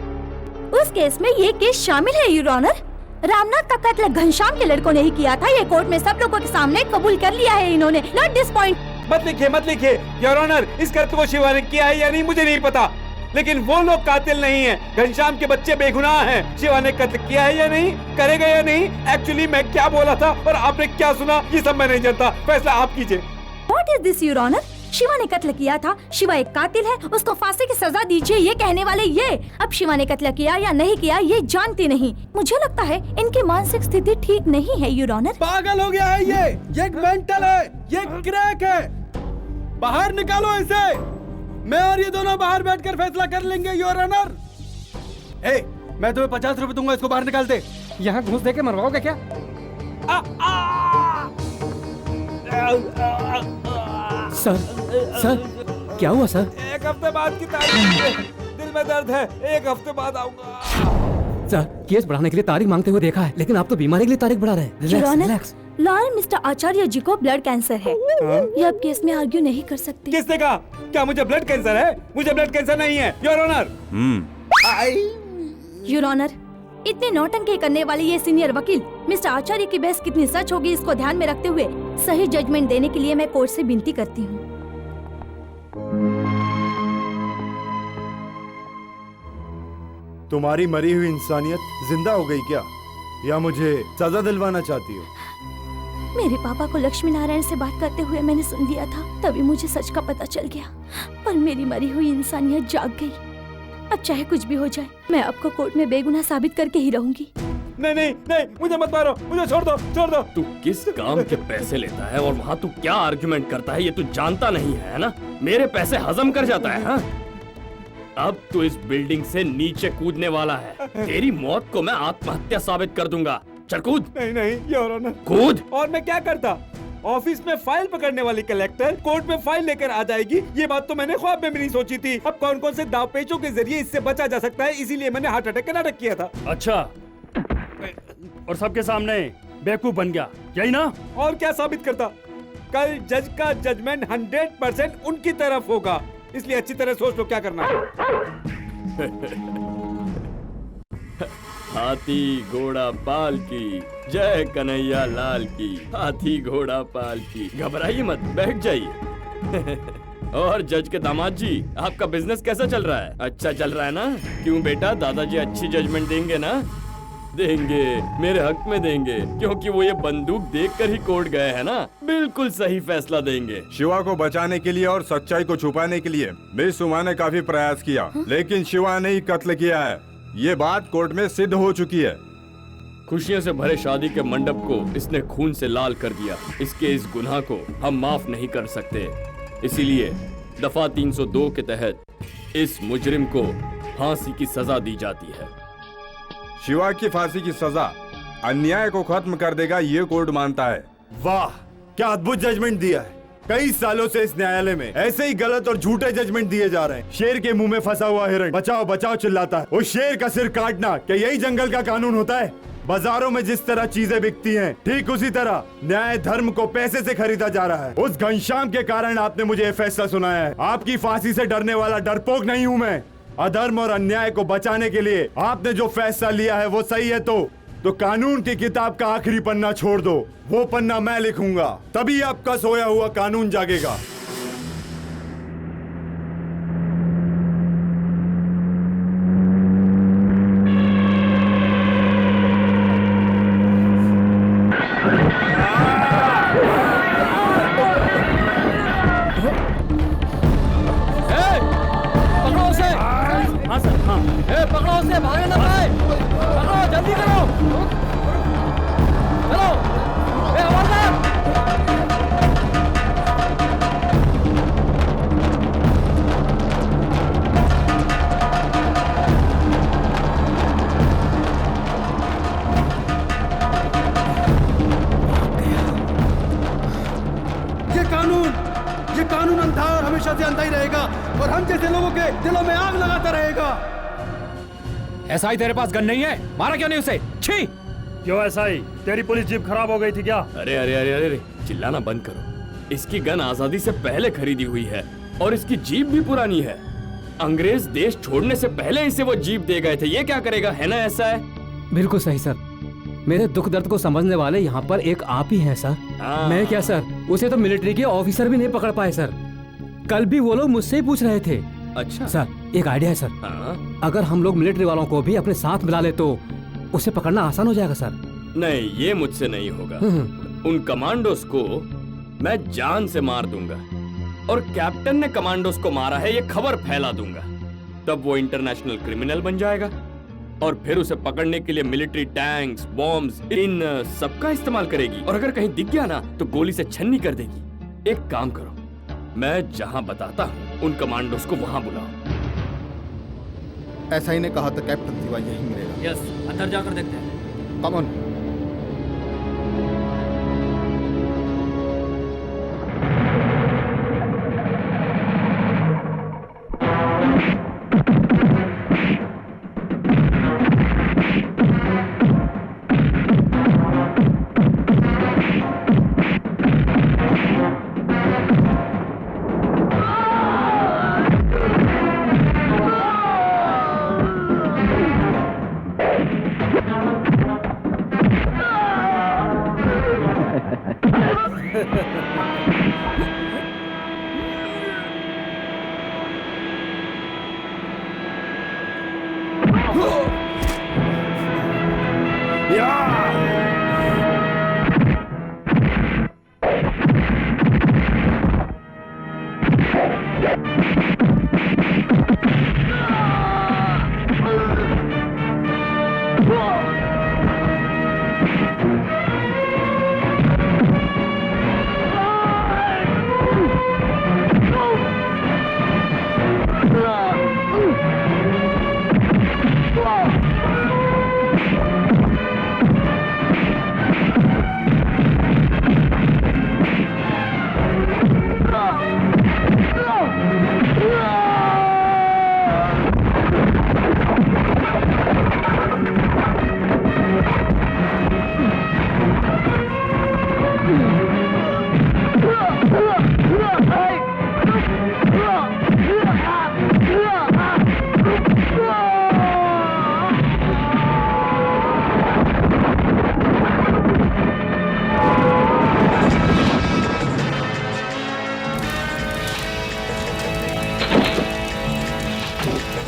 उस केस में ये केस शामिल है योर ऑनर। रामनाथ का कत्ल घनश्याम के लड़कों ने ही किया था, ये कोर्ट में सब लोगों के सामने कबूल कर लिया है इन्होंने। Note this point. मत लिखिए योर ऑनर, इस कत्ल को शिवा ने किया है या नहीं मुझे नहीं पता, लेकिन वो लोग कातिल नहीं है। घनश्याम के बच्चे बेगुनाह हैं। शिवा ने कत्ल किया है या नहीं, करेगा या नहीं, एक्चुअली मैं क्या बोला था और आपने क्या सुना, ये सब मैं नहीं जानता। फैसला आप कीजिए। What is this your honour? Shiva ने कत्ल किया था, शिवा एक कातिल है, उसको फांसी की सजा दीजिए, ये कहने वाले ये। अब शिवा ने कत्ल किया या नहीं किया ये जानती नहीं। मुझे लगता है इनकी मानसिक स्थिति ठीक नहीं है योर ऑनर। पागल हो गया है ये एक मेंटल है, ये क्रैक है। बाहर निकालो इसे। मैं और ये दोनों बाहर बैठकर फैसला कर लेंगे योर ऑनर। मैं तुम्हें 50 रुपए दूंगा, इसको बाहर निकाल दे। यहाँ घूस दे के मरवाओगे क्या? सर क्या हुआ सर? 1 हफ्ते बाद की तारीख है, दिल में दर्द है, 1 हफ्ते बाद आऊंगा। सर, केस बढ़ाने के लिए तारीख मांगते हुए देखा है, लेकिन आप तो बीमारी के लिए तारीख बढ़ा रहे हैं। रिलैक्स। लॉयर मिस्टर आचार्य जी को ब्लड कैंसर है, ये अब केस में आर्ग्यू नहीं कर सकते। किसने कहा? क्या मुझे ब्लड कैंसर है? मुझे ब्लड कैंसर नहीं है योर ऑनर। योर ऑनर, इतने नौटंकी करने वाले ये सीनियर वकील मिस्टर आचार्य की बहस कितनी सच होगी इसको ध्यान में रखते हुए सही जजमेंट देने के लिए मैं कोर्ट से विनती करती हूँ। तुम्हारी मरी हुई इंसानियत जिंदा हो गई क्या, या मुझे सजा दिलवाना चाहती हो? मेरे पापा को लक्ष्मी नारायण से बात करते हुए मैंने सुन लिया था, तभी मुझे सच का पता चल गया। पर मेरी मरी हुई इंसानियत जाग गई। अब चाहे कुछ भी हो जाए, मैं आपको कोर्ट में बेगुनाह साबित करके ही रहूंगी। नहीं नहीं नहीं, मुझे मत मारो, मुझे छोड़ दो, छोड़ दो। तू किस काम के पैसे लेता है और वहाँ तू क्या आर्गुमेंट करता है ये तू जानता नहीं है ना? मेरे पैसे हजम कर जाता है हाँ? अब तू इस बिल्डिंग से नीचे कूदने वाला है। तेरी मौत को मैं आत्महत्या साबित कर दूंगा। चल कूद। नहीं नहीं योर ऑनर। कूद। और मैं क्या करता? ऑफिस में फाइल पकड़ने वाली कलेक्टर कोर्ट में फाइल लेकर आ जाएगी, ये बात तो मैंने ख्वाब में भी नहीं सोची थी। अब कौन कौन से दावपेचों के जरिए इससे बचा जा सकता है, इसीलिए मैंने हार्ट अटैक का नाटक किया था। अच्छा, और सबके सामने बेवकूफ बन गया, यही ना? और क्या साबित करता? कल जज का जजमेंट 100% उनकी तरफ होगा, इसलिए अच्छी तरह सोच लो क्या करना है। हाथी घोड़ा पाल की, जय कन्हैया लाल की। हाथी घोड़ा पाल की। घबराइए मत, बैठ जाइए। और जज के दामाद जी, आपका बिजनेस कैसा चल रहा है? अच्छा चल रहा है ना? क्यों बेटा, दादाजी अच्छी जजमेंट देंगे ना? देंगे, मेरे हक में देंगे, क्योंकि वो ये बंदूक देखकर ही कोर्ट गए हैं ना। बिल्कुल सही फैसला देंगे। शिवा को बचाने के लिए और सच्चाई को छुपाने के लिए मिस उमा ने काफी प्रयास किया, लेकिन शिवा ने ही कत्ल किया है। ये बात कोर्ट में सिद्ध हो चुकी है। खुशियों से भरे शादी के मंडप को इसने खून से लाल कर दिया। इसके इस गुनाह को हम माफ नहीं कर सकते, इसीलिए दफा 302 के तहत इस मुजरिम को फांसी की सजा दी जाती है। शिवा की फांसी की सजा अन्याय को खत्म कर देगा, ये कोर्ट मानता है। वाह, क्या अद्भुत जजमेंट दिया है। कई सालों से इस न्यायालय में ऐसे ही गलत और झूठे जजमेंट दिए जा रहे हैं। शेर के मुंह में फंसा हुआ हिरण बचाओ बचाओ चिल्लाता है, उस शेर का सिर काटना क्या यही जंगल का कानून होता है? बाजारों में जिस तरह चीजें बिकती हैं, ठीक उसी तरह न्याय धर्म को पैसे से खरीदा जा रहा है। उस घनश्याम के कारण आपने मुझे ये फैसला सुनाया है। आपकी फांसी से डरने वाला डरपोक नहीं हूँ मैं। अधर्म और अन्याय को बचाने के लिए आपने जो फैसला लिया है वो सही है तो कानून की किताब का आखिरी पन्ना छोड़ दो, वो पन्ना मैं लिखूंगा, तभी आपका सोया हुआ कानून जागेगा। पकड़ो उसे। हाँ सर, हाँ। पकड़ो उसे, भागे ना पाए। पकड़ो, जल्दी करो। चलो, हवलदार। ये कानून अंधा और हमेशा से अंधा ही रहेगा, और हम जैसे लोगों के दिलों में आग लगाता रहेगा। ऐसा ही तेरे पास गन नहीं है, मारा क्यों नहीं उसे? छी! क्यों ऐसा ही? तेरी पुलिस जीप खराब हो गई थी क्या? अरे अरे अरे अरे, चिल्लाना बंद करो। इसकी गन आजादी से पहले खरीदी हुई है और इसकी जीप भी पुरानी है। अंग्रेज देश छोड़ने से पहले इसे वो जीप दे गए थे। ये क्या करेगा, है ना? ऐसा है। बिल्कुल सही सर, मेरे दुख दर्द को समझने वाले यहाँ पर एक आप ही हैं सर। मैं क्या सर, उसे तो मिलिट्री के ऑफिसर भी नहीं पकड़ पाए सर। कल भी वो लोग मुझसे ही पूछ रहे थे। अच्छा सर, एक आइडिया है सर। अगर हम लोग मिलिट्री वालों को भी अपने साथ मिला ले तो उसे पकड़ना आसान हो जाएगा सर। नहीं, ये मुझसे नहीं होगा। उन कमांडोज को मैं जान से मार दूंगा और कैप्टन ने कमांडोज को मारा है ये खबर फैला दूंगा। तब वो इंटरनेशनल क्रिमिनल बन जाएगा और फिर उसे पकड़ने के लिए मिलिट्री टैंक्स, बॉम्ब्स, इन सबका इस्तेमाल करेगी। और अगर कहीं दिख गया ना तो गोली से छन्नी कर देगी। एक काम करो, मैं जहां बताता हूं उन कमांडोज को वहां बुलाओ। ऐसा ही ने कहा था कैप्टन शिवा यही मिलेगा। यस, अंदर जाकर देखते हैं। Come on.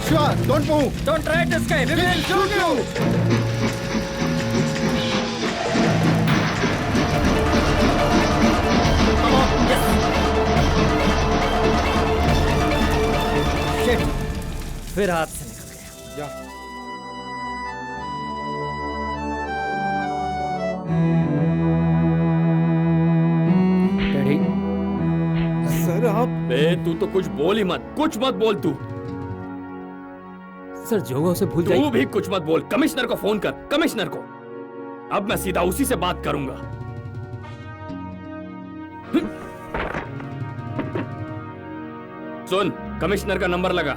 Shiva, don't move. Don't try to escape. We will shoot you. Shit. फिर हाथ से निकल गया। डैडी सर आप बे तू तो कुछ बोल ही मत, कुछ मत बोल तू। सर जो हुआ उसे भूल तू जाइए। भी कुछ मत बोल। कमिश्नर को फोन कर, कमिश्नर को। अब मैं सीधा उसी से बात करूंगा। सुन, कमिश्नर का नंबर लगा।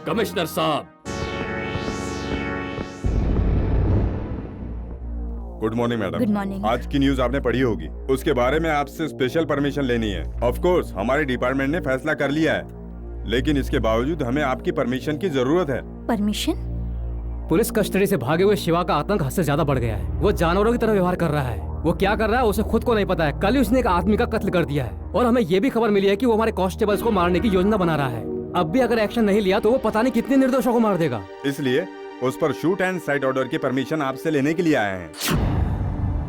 कमिश्नर साहब। Good morning madam. Good morning. आज की न्यूज आपने पढ़ी होगी, उसके बारे में आपसे स्पेशल परमिशन लेनी है। ऑफ कोर्स हमारे डिपार्टमेंट ने फैसला कर लिया है, लेकिन इसके बावजूद हमें आपकी परमिशन की जरूरत है। परमिशन? पुलिस कस्टडी से भागे हुए शिवा का आतंक हद से ज्यादा बढ़ गया है। वो जानवरों की तरह व्यवहार कर रहा है। वो क्या कर रहा है उसे खुद को नहीं पता है। कल ही उसने एक आदमी का कत्ल कर दिया है और हमें ये भी खबर मिली है कि वो हमारे कांस्टेबल्स को मारने की योजना बना रहा है। अब भी अगर एक्शन नहीं लिया तो वो पता नहीं कितने निर्दोषों को मार देगा। इसलिए उस पर शूट एंड साइट ऑर्डर की परमिशन आपसे लेने के लिए आए हैं।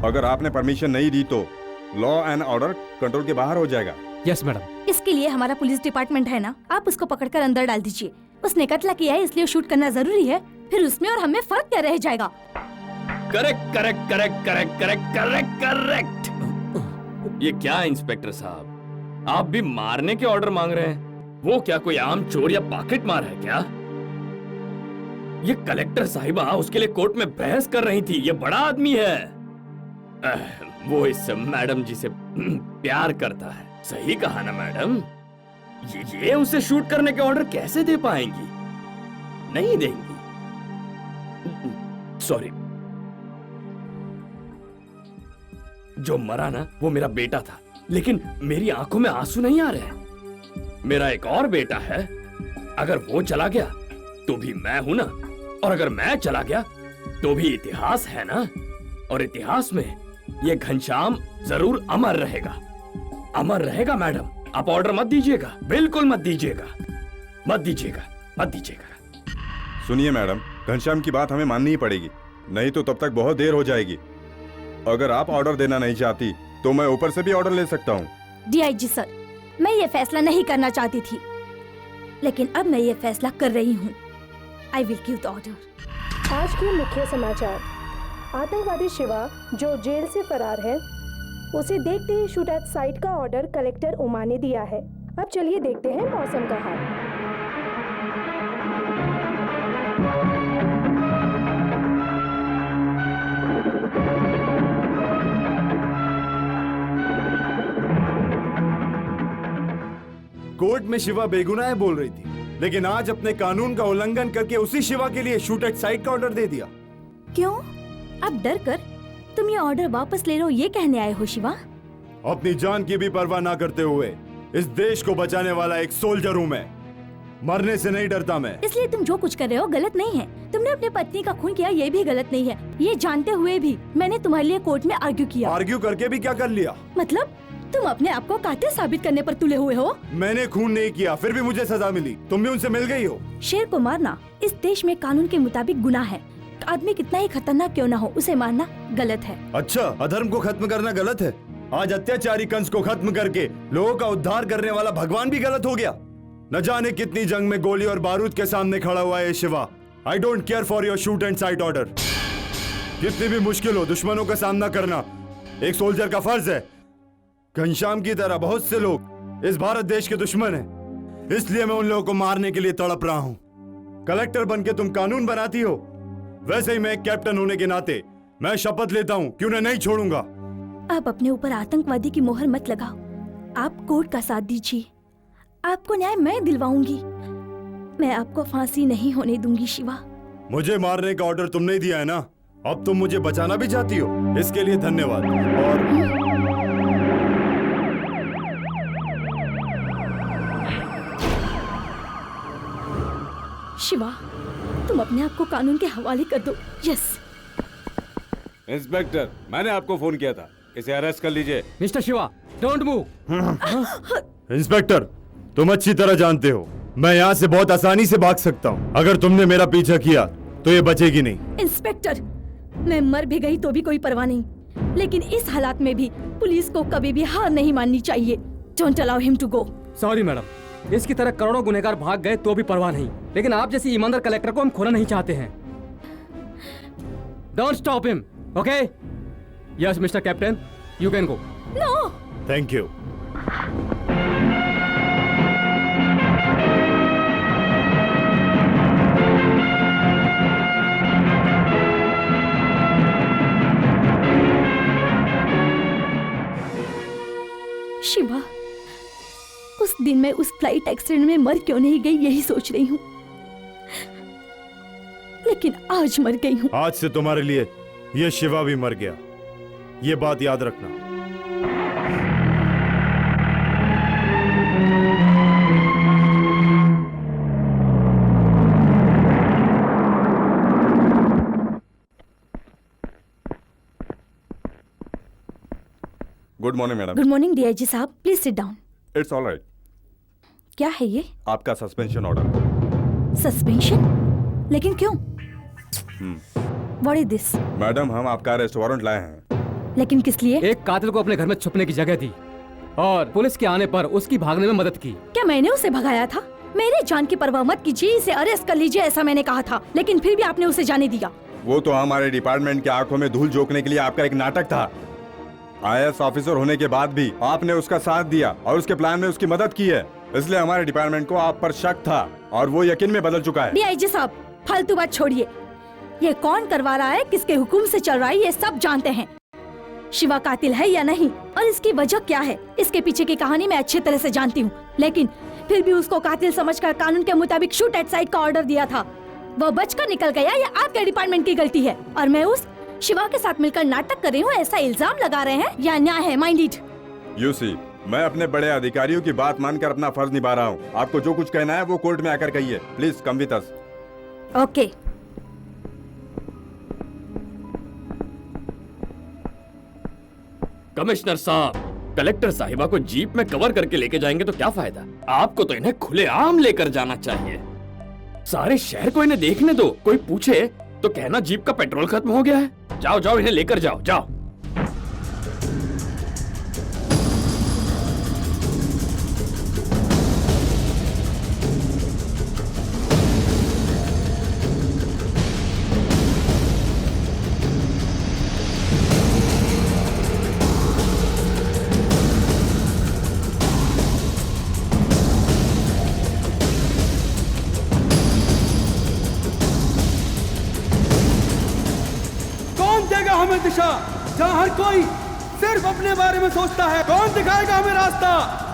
अगर आपने परमिशन नहीं दी तो लॉ एंड ऑर्डर कंट्रोल के बाहर हो जाएगा। Yes madam. इसके लिए हमारा पुलिस डिपार्टमेंट है ना, आप उसको पकड़कर अंदर डाल दीजिए। उसने कत्ल किया है इसलिए शूट करना जरूरी है। फिर उसमें और हमें फर्क क्या रह जाएगा? Correct correct correct correct correct correct correct. ये क्या इंस्पेक्टर साहब, आप भी मारने के ऑर्डर मांग रहे हैं? वो क्या कोई आम चोर या पॉकेट मार है क्या? ये कलेक्टर साहिबा उसके लिए कोर्ट में बहस कर रही थी। ये बड़ा आदमी है। वो इस मैडम जी से प्यार करता है। सही कहा ना मैडम? ये उसे शूट करने के ऑर्डर कैसे दे पाएंगी? नहीं देंगी। सॉरी। जो मरा ना वो मेरा बेटा था, लेकिन मेरी आंखों में आंसू नहीं आ रहे हैं। मेरा एक और बेटा है, अगर वो चला गया तो भी मैं हूं ना, और अगर मैं चला गया तो भी इतिहास है ना, और इतिहास में ये घनश्याम जरूर अमर रहेगा। अमर रहेगा मैडम। आप ऑर्डर मत दीजिएगा, बिल्कुल मत दीजिएगा, मत दीजिएगा, मत दीजिएगा। सुनिए मैडम, घनश्याम की बात हमें माननी ही पड़ेगी, नहीं तो तब तक बहुत देर हो जाएगी। अगर आप ऑर्डर देना नहीं चाहती तो मैं ऊपर से भी ऑर्डर ले सकता हूँ। डीआईजी सर, मैं ये फैसला नहीं करना चाहती थी, लेकिन अब मैं ये फैसला कर रही हूँ। I will give the order. आज के मुख्य समाचार। आतंकवादी शिवा जो जेल से फरार है, उसे देखते ही शूट एट साइट का ऑर्डर कलेक्टर उमा ने दिया है। अब चलिए देखते हैं मौसम का हाल। कोर्ट में शिवा बेगुनाह बोल रही थी, लेकिन आज अपने कानून का उल्लंघन करके उसी शिवा के लिए शूट एट साइट का ऑर्डर दे दिया। क्यों? अब डर कर तुम ये ऑर्डर वापस ले लो, ये कहने आए हो शिवा? अपनी जान की भी परवाह ना करते हुए इस देश को बचाने वाला एक सोल्जर हूँ मैं। मरने से नहीं डरता मैं। इसलिए तुम जो कुछ कर रहे हो गलत नहीं है। तुमने अपनी पत्नी का खून किया, ये भी गलत नहीं है। ये जानते हुए भी मैंने तुम्हारे लिए कोर्ट में आर्ग्यू किया। आर्ग्यू करके भी क्या कर लिया? मतलब तुम अपने आप को कातिल साबित करने पर तुले हुए हो। मैंने खून नहीं किया, फिर भी मुझे सजा मिली। तुम भी उनसे मिल गई हो। शेर को मारना इस देश में कानून के मुताबिक गुनाह है। आदमी कितना ही खतरनाक क्यों न हो, उसे मारना गलत है। अच्छा, अधर्म को खत्म करना गलत है? आज अत्याचारी कंस को खत्म करके लोगों का उद्धार करने वाला भगवान भी गलत हो गया। न जाने कितनी जंग में गोली और बारूद के सामने खड़ा हुआ है Shiva. I don't care for your shoot and site order. कितनी भी मुश्किल हो, दुश्मनों का सामना करना एक सोल्जर का फर्ज है। घनश्याम की तरह बहुत से लोग इस भारत देश के दुश्मन हैं, इसलिए मैं उन लोगों को मारने के लिए तड़प रहा हूं। कलेक्टर बनके तुम कानून बनाती हो, वैसे ही मैं एक कैप्टन होने के नाते मैं शपथ लेता हूं कि उन्हें नहीं छोड़ूंगा। आप अपने ऊपर आतंकवादी की मोहर मत लगाओ। आप कोर्ट का साथ दीजिए, आपको न्याय मैं दिलवाऊंगी। मैं आपको फांसी नहीं होने दूंगी शिवा। मुझे मारने का ऑर्डर तुमने ही दिया है ना, अब तुम मुझे बचाना भी चाहती हो, इसके लिए धन्यवाद। और शिवा, तुम अपने आप को कानून के हवाले कर दो। यस इंस्पेक्टर, मैंने आपको फोन किया था, इसे अरेस्ट कर लीजिए। Mister Shiva, don't move. Inspector, तुम अच्छी तरह जानते हो मैं यहाँ से बहुत आसानी से भाग सकता हूँ। अगर तुमने मेरा पीछा किया तो ये बचेगी नहीं। इंस्पेक्टर, मैं मर भी गई तो भी कोई परवाह नहीं, लेकिन इस हालात में भी पुलिस को कभी भी हार नहीं माननी चाहिए। Don't allow him to go. Sorry madam, इसकी तरह करोड़ों गुनहगार भाग गए तो भी परवाह नहीं, लेकिन आप जैसी ईमानदार कलेक्टर को हम खोना नहीं चाहते हैं। Don't stop him, okay? Yes mister captain, you can go. No. Thank you. Shiva, उस दिन मैं उस फ्लाइट एक्सीडेंट में मर क्यों नहीं गई यही सोच रही हूँ, लेकिन आज मर गई हूँ। आज से तुम्हारे लिए ये शिवा भी मर गया, ये बात याद रखना। Good morning madam. Good morning DIG साहब, please sit down. It's all right. क्या है ये? आपका सस्पेंशन ऑर्डर। सस्पेंशन? लेकिन क्यों? What is this? मैडम, हम आपका अरेस्ट वारंट लाए हैं। लेकिन किस लिए? एक कातिल को अपने घर में छुपने की जगह दी और पुलिस के आने पर उसकी भागने में मदद की। क्या मैंने उसे भगाया था? मेरे जान की परवाह मत कीजिए, इसे अरेस्ट कर लीजिए ऐसा मैंने कहा था, लेकिन फिर भी आपने उसे जाने दिया। वो तो हमारे डिपार्टमेंट के आंखों में धूल झोंकने के लिए आपका एक नाटक था। आईएएस ऑफिसर होने के बाद भी आपने उसका साथ दिया और उसके प्लान में उसकी मदद की है, इसलिए हमारे डिपार्टमेंट को आप पर शक था और वो यकीन में बदल चुका है। डीआईजी साहब, फालतू बात छोड़िए। ये कौन करवा रहा है, किसके हुक्म से चल रहा है, ये सब जानते हैं। शिवा कातिल है या नहीं और इसकी वजह क्या है, इसके पीछे की कहानी मैं अच्छी तरह से जानती हूँ, लेकिन फिर भी उसको कातिल समझकर कानून के मुताबिक शूट एट साइट का ऑर्डर दिया था। वो बचकर निकल गया, ये आपके डिपार्टमेंट की गलती है और मैं उस शिवा के साथ मिलकर नाटक कर रही हूँ ऐसा इल्जाम लगा रहे हैं, या न्याय है? Mind it. यू सी, मैं अपने बड़े अधिकारियों की बात मानकर अपना फर्ज निभा रहा हूँ। आपको जो कुछ कहना है वो कोर्ट में आकर कहिए। Please come with us. Okay. Commissioner साहब, कलेक्टर साहिबा को जीप में कवर करके लेके जाएंगे तो क्या फायदा? आपको तो इन्हें खुलेआम लेकर जाना चाहिए। सारे शहर को इन्हें देखने दो, कोई पूछे तो कहना जीप का पेट्रोल खत्म हो गया है। जाओ जाओ, इन्हें लेकर जाओ, जाओ। हमें दिशा, जहाँ हर कोई सिर्फ अपने बारे में सोचता है। कौन दिखाएगा हमें रास्ता?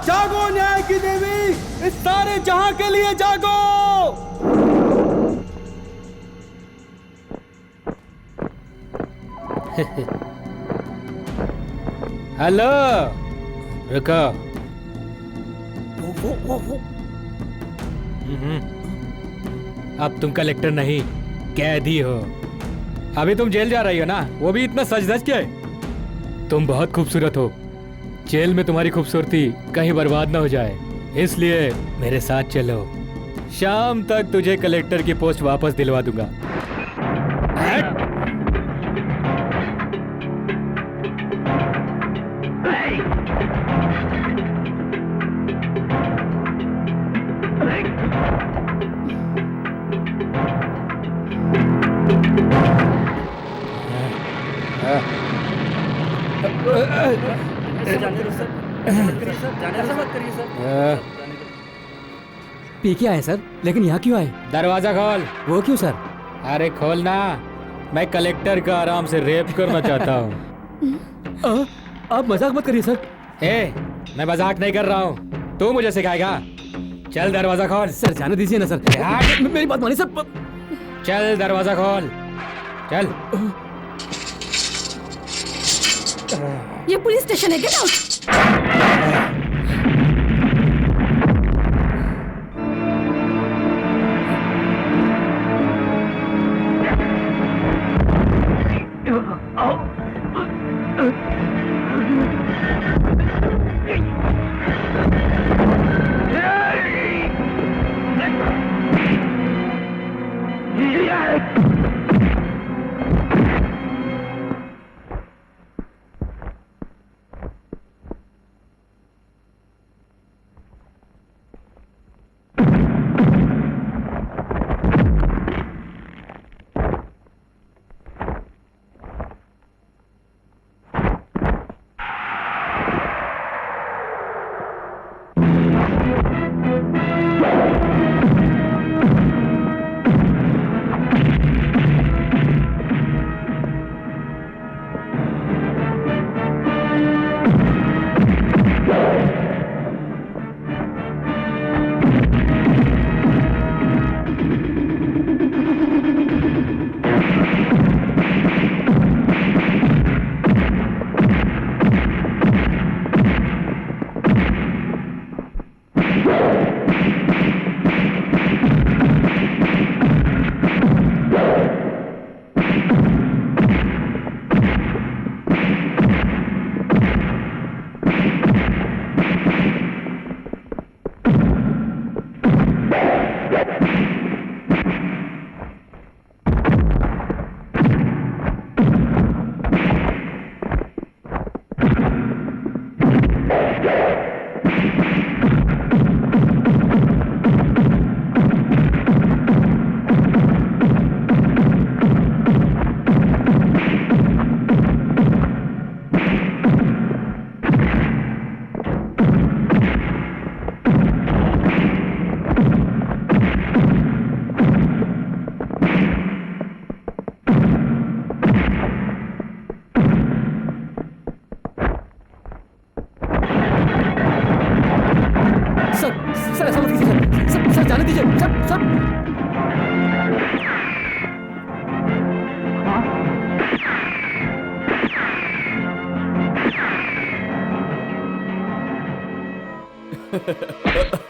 जागो न्याय की देवी, इस सारे जहां के लिए जागो। हेलो, रुको। अब तुम कलेक्टर नहीं, कैदी हो। अभी तुम जेल जा रही हो ना, वो भी इतना सज धज के। तुम बहुत खूबसूरत हो, जेल में तुम्हारी खूबसूरती कहीं बर्बाद ना हो जाए, इसलिए मेरे साथ चलो। शाम तक तुझे कलेक्टर की पोस्ट वापस दिलवा दूंगा। पी के आए सर, लेकिन यहाँ क्यों आए? दरवाजा खोल। वो क्यों सर? अरे खोलना, मैं कलेक्टर का आराम से रेप करना चाहता हूँ। आप मजाक मत करिए सर। मैं मजाक नहीं कर रहा हूँ, तू मुझे सिखाएगा? चल दरवाजा खोल। सर जाने दीजिए ना सर, मेरी बात मानिए सर। चल दरवाजा खोल, चल। ये पुलिस स्टेशन है, गेट आउट।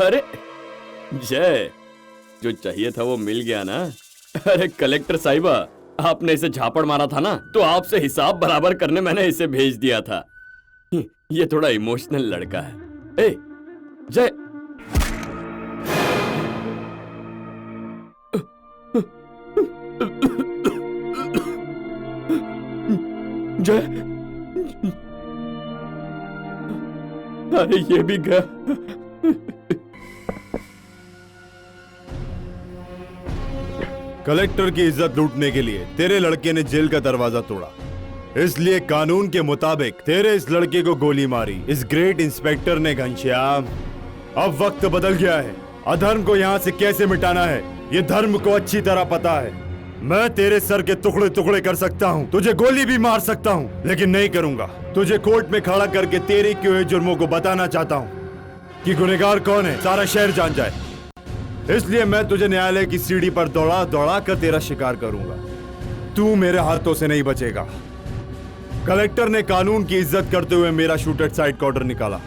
अरे जय, जो चाहिए था वो मिल गया ना। अरे कलेक्टर साहिबा, आपने इसे झापड़ मारा था ना, तो आपसे हिसाब बराबर करने मैंने इसे भेज दिया था। ये थोड़ा इमोशनल लड़का है। ए जय, जय, अरे ये भी गया। कलेक्टर की इज्जत लूटने के लिए तेरे लड़के ने जेल का दरवाजा तोड़ा, इसलिए कानून के मुताबिक तेरे इस लड़के को गोली मारी इस ग्रेट इंस्पेक्टर ने। घनश्याम, अब वक्त बदल गया है। अधर्म को यहाँ से कैसे मिटाना है ये धर्म को अच्छी तरह पता है। मैं तेरे सर के टुकड़े टुकड़े कर सकता हूँ, तुझे गोली भी मार सकता हूँ, लेकिन नहीं करूंगा। तुझे कोर्ट में खड़ा करके तेरे किए हुए जुर्मों को बताना चाहता हूँ कि गुनहगार कौन है, सारा शहर जान जाए। इसलिए मैं तुझे न्यायालय की सीढ़ी पर दौड़ा दौड़ा कर तेरा शिकार करूंगा। तू मेरे हाथों से नहीं बचेगा। कलेक्टर ने कानून की इज्जत करते हुए मेरा शूट एट साइट का ऑर्डर निकाला,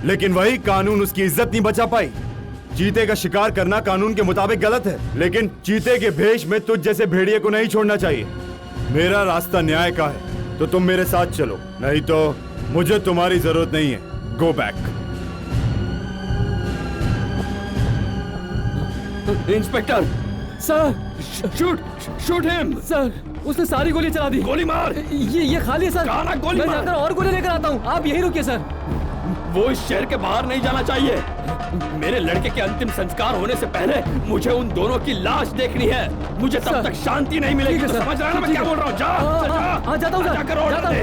लेकिन वही कानून उसकी इज्जत नहीं बचा पाई। चीते का शिकार करना कानून के मुताबिक गलत है, लेकिन चीते के भेष में तुझ जैसे भेड़िए को नहीं छोड़ना चाहिए। मेरा रास्ता न्याय का है, तो तुम मेरे साथ चलो, नहीं तो मुझे तुम्हारी जरूरत नहीं है। Go back. Inspector sir shoot him. Sir उसने सारी गोली चला दी। गोली मार। ये खाली है सर। गाना गोली मैं मार। जाकर और गोली लेकर आता हूँ, आप यहीं रुकिए सर। वो इस शहर के बाहर नहीं जाना चाहिए। मेरे लड़के के अंतिम संस्कार होने से पहले मुझे उन दोनों की लाश देखनी है। मुझे तब तक शांति नहीं मिलेगी। तो समझ रहा है ना मैं क्या बोल रहा हूँ? जा जाता हूँ सर। जाकर ऑर्डर दे।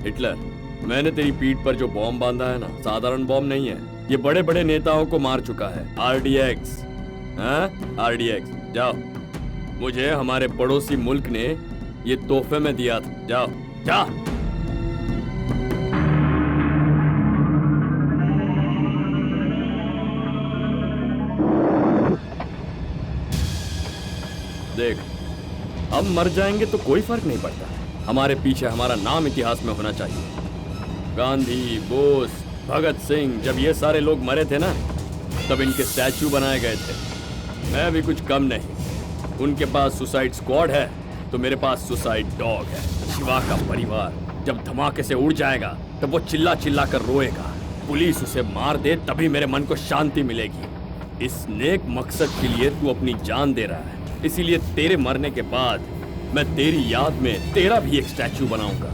हिटलर, मैंने तेरी पीठ पर जो बॉम्ब बांधा है ना, साधारण बॉम्ब नहीं है। ये बड़े बड़े नेताओं को मार चुका है। RDX, RDX। जाओ, मुझे हमारे पड़ोसी मुल्क ने ये तोहफे में दिया था। जाओ जा। देख, अब मर जाएंगे तो कोई फर्क नहीं पड़ता। हमारे पीछे हमारा नाम इतिहास में होना चाहिए। गांधी, बोस, भगत सिंह, जब ये सारे लोग मरे थे ना, तब इनके स्टैचू बनाए गए थे। मैं भी कुछ कम नहीं। उनके पास सुसाइड स्क्वाड है तो मेरे पास सुसाइड डॉग है। शिवा का परिवार जब धमाके से उड़ जाएगा तब वो चिल्ला चिल्ला कर रोएगा। पुलिस उसे मार दे तभी मेरे मन को शांति मिलेगी। इस नेक मकसद के लिए तू अपनी जान दे रहा है, इसीलिए तेरे मरने के बाद मैं तेरी याद में तेरा भी एक स्टैचू बनाऊंगा।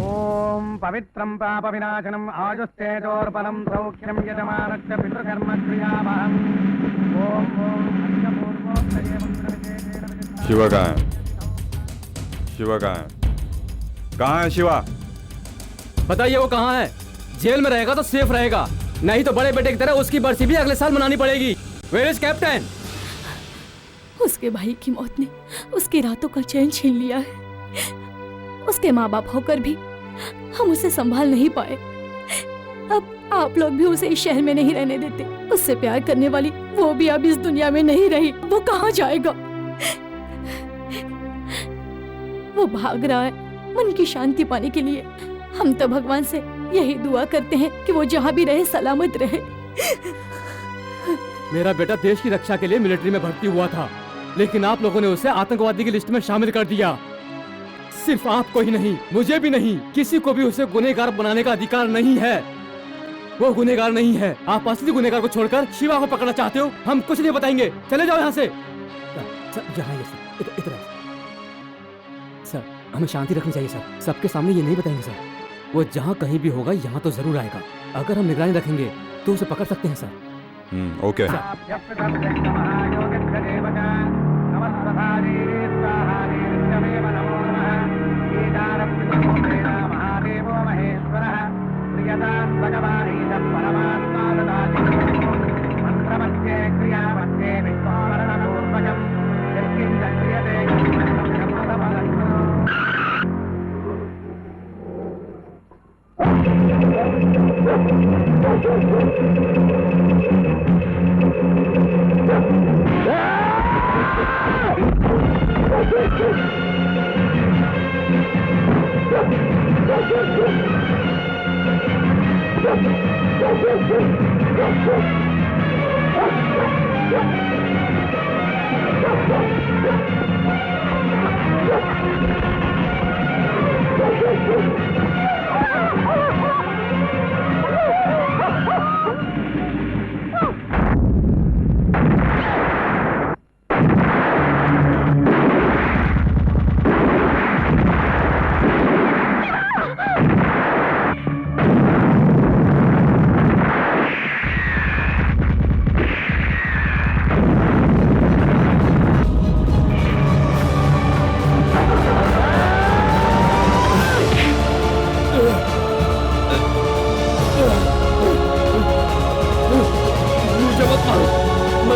ओम पवित्रम पाप विनाशनम आजुस्तेजोर्बलम सौख्यम यजमानस्य पितृकर्म क्रियावहम। शिवा कहाँ है? शिवा कहाँ है? कहाँ है शिवा? बताइए वो कहाँ है? जेल में रहेगा तो सेफ रहेगा, नहीं तो बड़े बेटे की तरह उसकी बरसी भी अगले साल मनानी पड़ेगी। Where is captain? उसके भाई की मौत ने उसकी रातों का चैन छीन लिया है। उसके माँ बाप होकर भी हम उसे संभाल नहीं पाए। अब आप लोग भी उसे इस शहर में नहीं रहने देते। उससे प्यार करने वाली वो भी अब इस दुनिया में नहीं रही। वो कहाँ जाएगा? वो भाग रहा है मन की शांति पाने के लिए। हम तो भगवान से यही दुआ करते हैं कि वो जहाँ भी रहे सलामत रहे। मेरा बेटा देश की रक्षा के लिए मिलिट्री में भर्ती हुआ था, लेकिन आप लोगों ने उसे आतंकवादी की लिस्ट में शामिल कर दिया। सिर्फ आपको ही नहीं, मुझे भी नहीं, किसी को भी उसे गुनहगार बनाने का अधिकार नहीं है। वो गुनहगार नहीं है। आप असली गुनहगार को छोड़कर शिवा को पकड़ना चाहते हो। हम कुछ नहीं बताएंगे, चले जाओ यहाँ से। यहाँ इधर सर, हमें शांति रखनी चाहिए सर। सबके सामने ये नहीं बताएंगे सर। वो जहाँ कहीं भी होगा यहाँ तो जरूर आएगा। अगर हम निगरानी रखेंगे तो उसे पकड़ सकते हैं सर। ओके।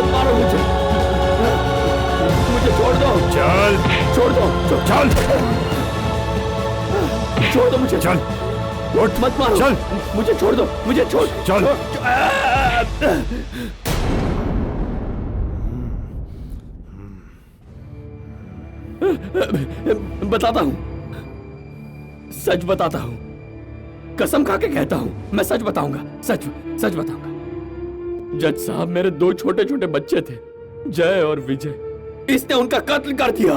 मत मारो मुझे, मुझे छोड़ दो। चल छोड़ दो, चल छोड़ दो मुझे। चल उठ, मत मारो। चल मुझे छोड़ दो, मुझे छोड़। चल बताता हूँ, सच बताता हूँ, कसम खा के कहता हूँ, मैं सच बताऊंगा, सच बताऊंगा। जज साहब, मेरे 2 छोटे छोटे बच्चे थे, जय और विजय। इसने उनका कत्ल कर दिया।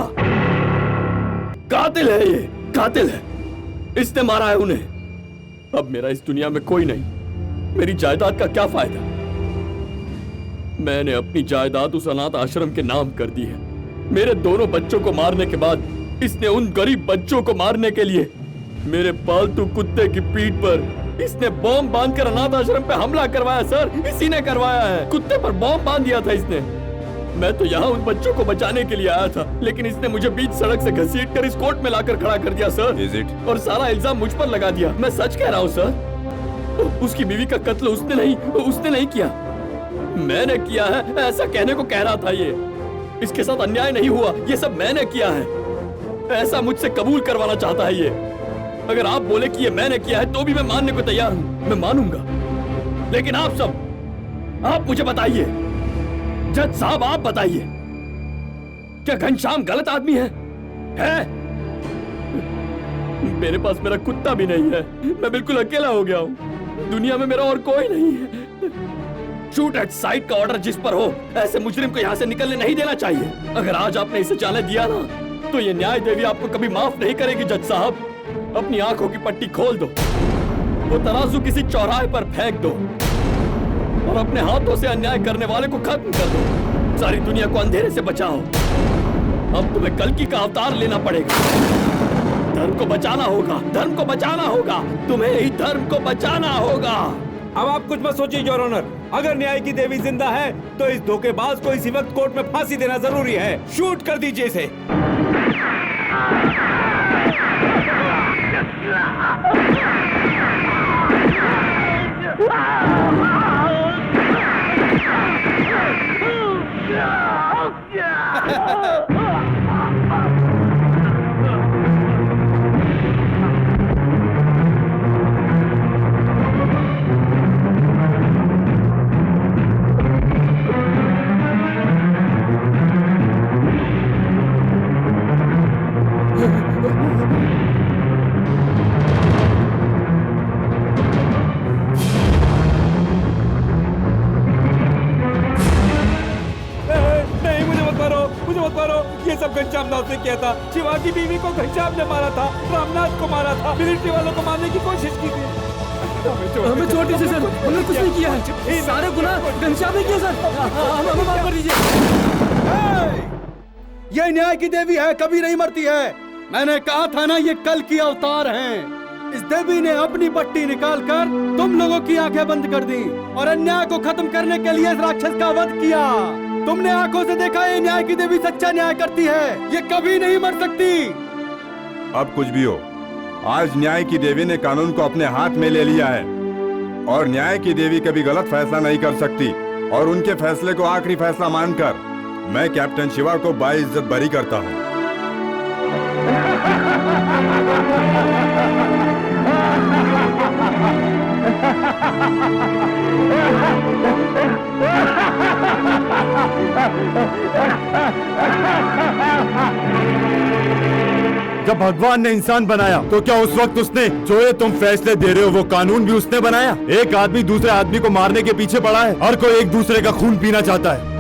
कातिल है ये, कातिल है। इसने मारा है उन्हें। अब मेरा इस दुनिया में कोई नहीं। मेरी जायदाद का क्या फायदा? मैंने अपनी जायदाद उस अनाथ आश्रम के नाम कर दी है। मेरे दोनों बच्चों को मारने के बाद इसने उन गरीब बच्चों को मारने के लिए मेरे पालतू कुत्ते की पीठ पर इसने बॉम्ब बांधकर अनाथ आश्रम पे हमला करवाया। सर, इसी ने करवाया है। कुत्ते पर बॉम्ब बांध दिया था इसने। मैं तो यहाँ उन बच्चों को बचाने के लिए आया था, लेकिन इसने मुझे बीच सड़क से घसीटकर इस कोर्ट में लाकर खड़ा कर दिया सर। और सारा इल्जाम मुझ पर लगा दिया। मैं सच कह रहा हूँ सर। उसकी बीवी का कत्ल उसने नहीं किया, मैंने किया है, ऐसा कहने को कह रहा था ये। इसके साथ अन्याय नहीं हुआ, ये सब मैंने किया है, ऐसा मुझसे कबूल करवाना चाहता है ये। अगर आप बोले कि ये मैंने किया है तो भी मैं मानने को तैयार हूं, मैं मानूंगा। लेकिन आप सब, आप मुझे बताइए, जज साहब आप बताइए, क्या घनश्याम गलत आदमी है? मेरे पास मेरा कुत्ता भी नहीं है, मैं बिल्कुल अकेला हो गया हूं। दुनिया में मेरा और कोई नहीं है। शूट एट साइट का ऑर्डर जिस पर हो, ऐसे मुजरिम को यहाँ से निकलने नहीं देना चाहिए। अगर आज आपने इसे जाने दिया ना, तो ये न्याय देवी आपको कभी माफ नहीं करेगी। जज साहब, अपनी आंखों की पट्टी खोल दो, वो तराजू किसी चौराहे पर फेंक दो और अपने हाथों से अन्याय करने वाले को खत्म कर दो। सारी दुनिया को अंधेरे से बचाओ। अब तुम्हें कल्कि का अवतार लेना पड़ेगा। धर्म को बचाना होगा, धर्म को बचाना होगा, तुम्हें ही धर्म को बचाना होगा। अब आप कुछ मत सोचिए योर ऑनर। अगर न्याय की देवी जिंदा है तो इस धोखेबाज को इसी वक्त कोर्ट में फांसी देना जरूरी है। शूट कर दीजिए इसे। ये सब घनश्याम नाथ ने किया था। शिवा की बीवी को घनश्याम ने मारा था, रामनाथ को मारा था, मिलिट्री वालों को मारने की कोशिश की थी। हमें छोड़ दीजिए सर, हमने कुछ नहीं किया है। सारे गुनाह घनश्याम ने किया सर, हमें माफ कर दीजिए। ये न्याय की देवी है, कभी नहीं मरती है। मैंने कहा था ना, ये कल की अवतार हैं। इस देवी ने अपनी पट्टी निकालकर तुम लोगों की आंखें बंद कर दी और अन्याय को खत्म करने के लिए इस राक्षस का वध किया। तुमने आंखों से देखा, ये न्याय की देवी सच्चा न्याय करती है, ये कभी नहीं मर सकती। अब कुछ भी हो, आज न्याय की देवी ने कानून को अपने हाथ में ले लिया है और न्याय की देवी कभी गलत फैसला नहीं कर सकती। और उनके फैसले को आखिरी फैसला मानकर मैं कैप्टन शिवा को बाइज्जत बरी करता हूँ। जब भगवान ने इंसान बनाया तो क्या उस वक्त उसने जो ये तुम फैसले दे रहे हो वो कानून भी उसने बनाया? एक आदमी दूसरे आदमी को मारने के पीछे पड़ा है, हर कोई एक दूसरे का खून पीना चाहता है।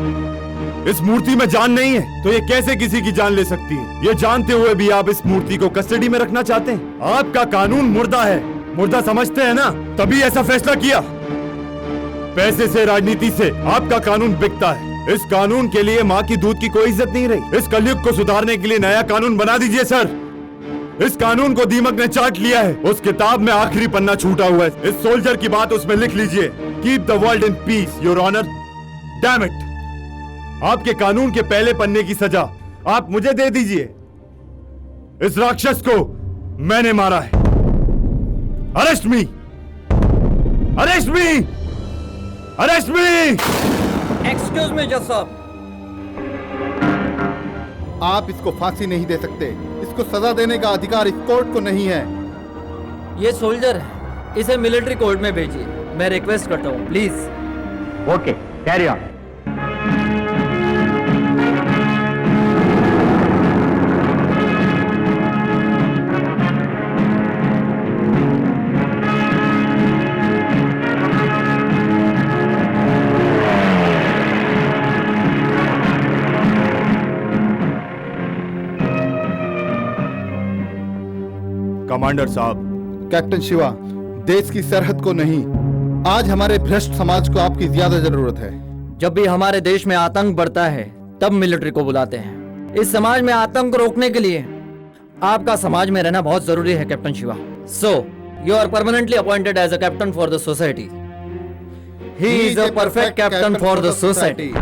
इस मूर्ति में जान नहीं है तो ये कैसे किसी की जान ले सकती है? ये जानते हुए भी आप इस मूर्ति को कस्टडी में रखना चाहते हैं? आपका कानून मुर्दा है, मुर्दा समझते हैं ना, तभी ऐसा फैसला किया। पैसे से, राजनीति से आपका कानून बिकता है। इस कानून के लिए माँ की दूध की कोई इज्जत नहीं रही। इस कलयुग को सुधारने के लिए नया कानून बना दीजिए सर। इस कानून को दीमक ने चाट लिया है। उस किताब में आखिरी पन्ना छूटा हुआ है। इस सोल्जर की बात उसमें लिख लीजिए, keep the world in peace your honour. Damn it, आपके कानून के पहले पन्ने की सजा आप मुझे दे दीजिए। इस राक्षस को मैंने मारा है। अरेस्ट मी, अरेस्ट मी, अरेस्ट मी। एक्सक्यूज मी जज साहब, आप इसको फांसी नहीं दे सकते। इसको सजा देने का अधिकार इस कोर्ट को नहीं है। ये सोल्जर है, इसे मिलिट्री कोर्ट में भेजिए। मैं रिक्वेस्ट करता हूँ please. Okay, carry on. Commander साहब। कैप्टन शिवा, देश की सरहद को नहीं, आज हमारे भ्रष्ट समाज को आपकी ज्यादा जरूरत है। जब भी हमारे देश में आतंक बढ़ता है तब मिलिट्री को बुलाते हैं। इस समाज में आतंक को रोकने के लिए आपका समाज में रहना बहुत जरूरी है captain Shiva. So you are permanently appointed as a captain for the society. He is a perfect captain for the society.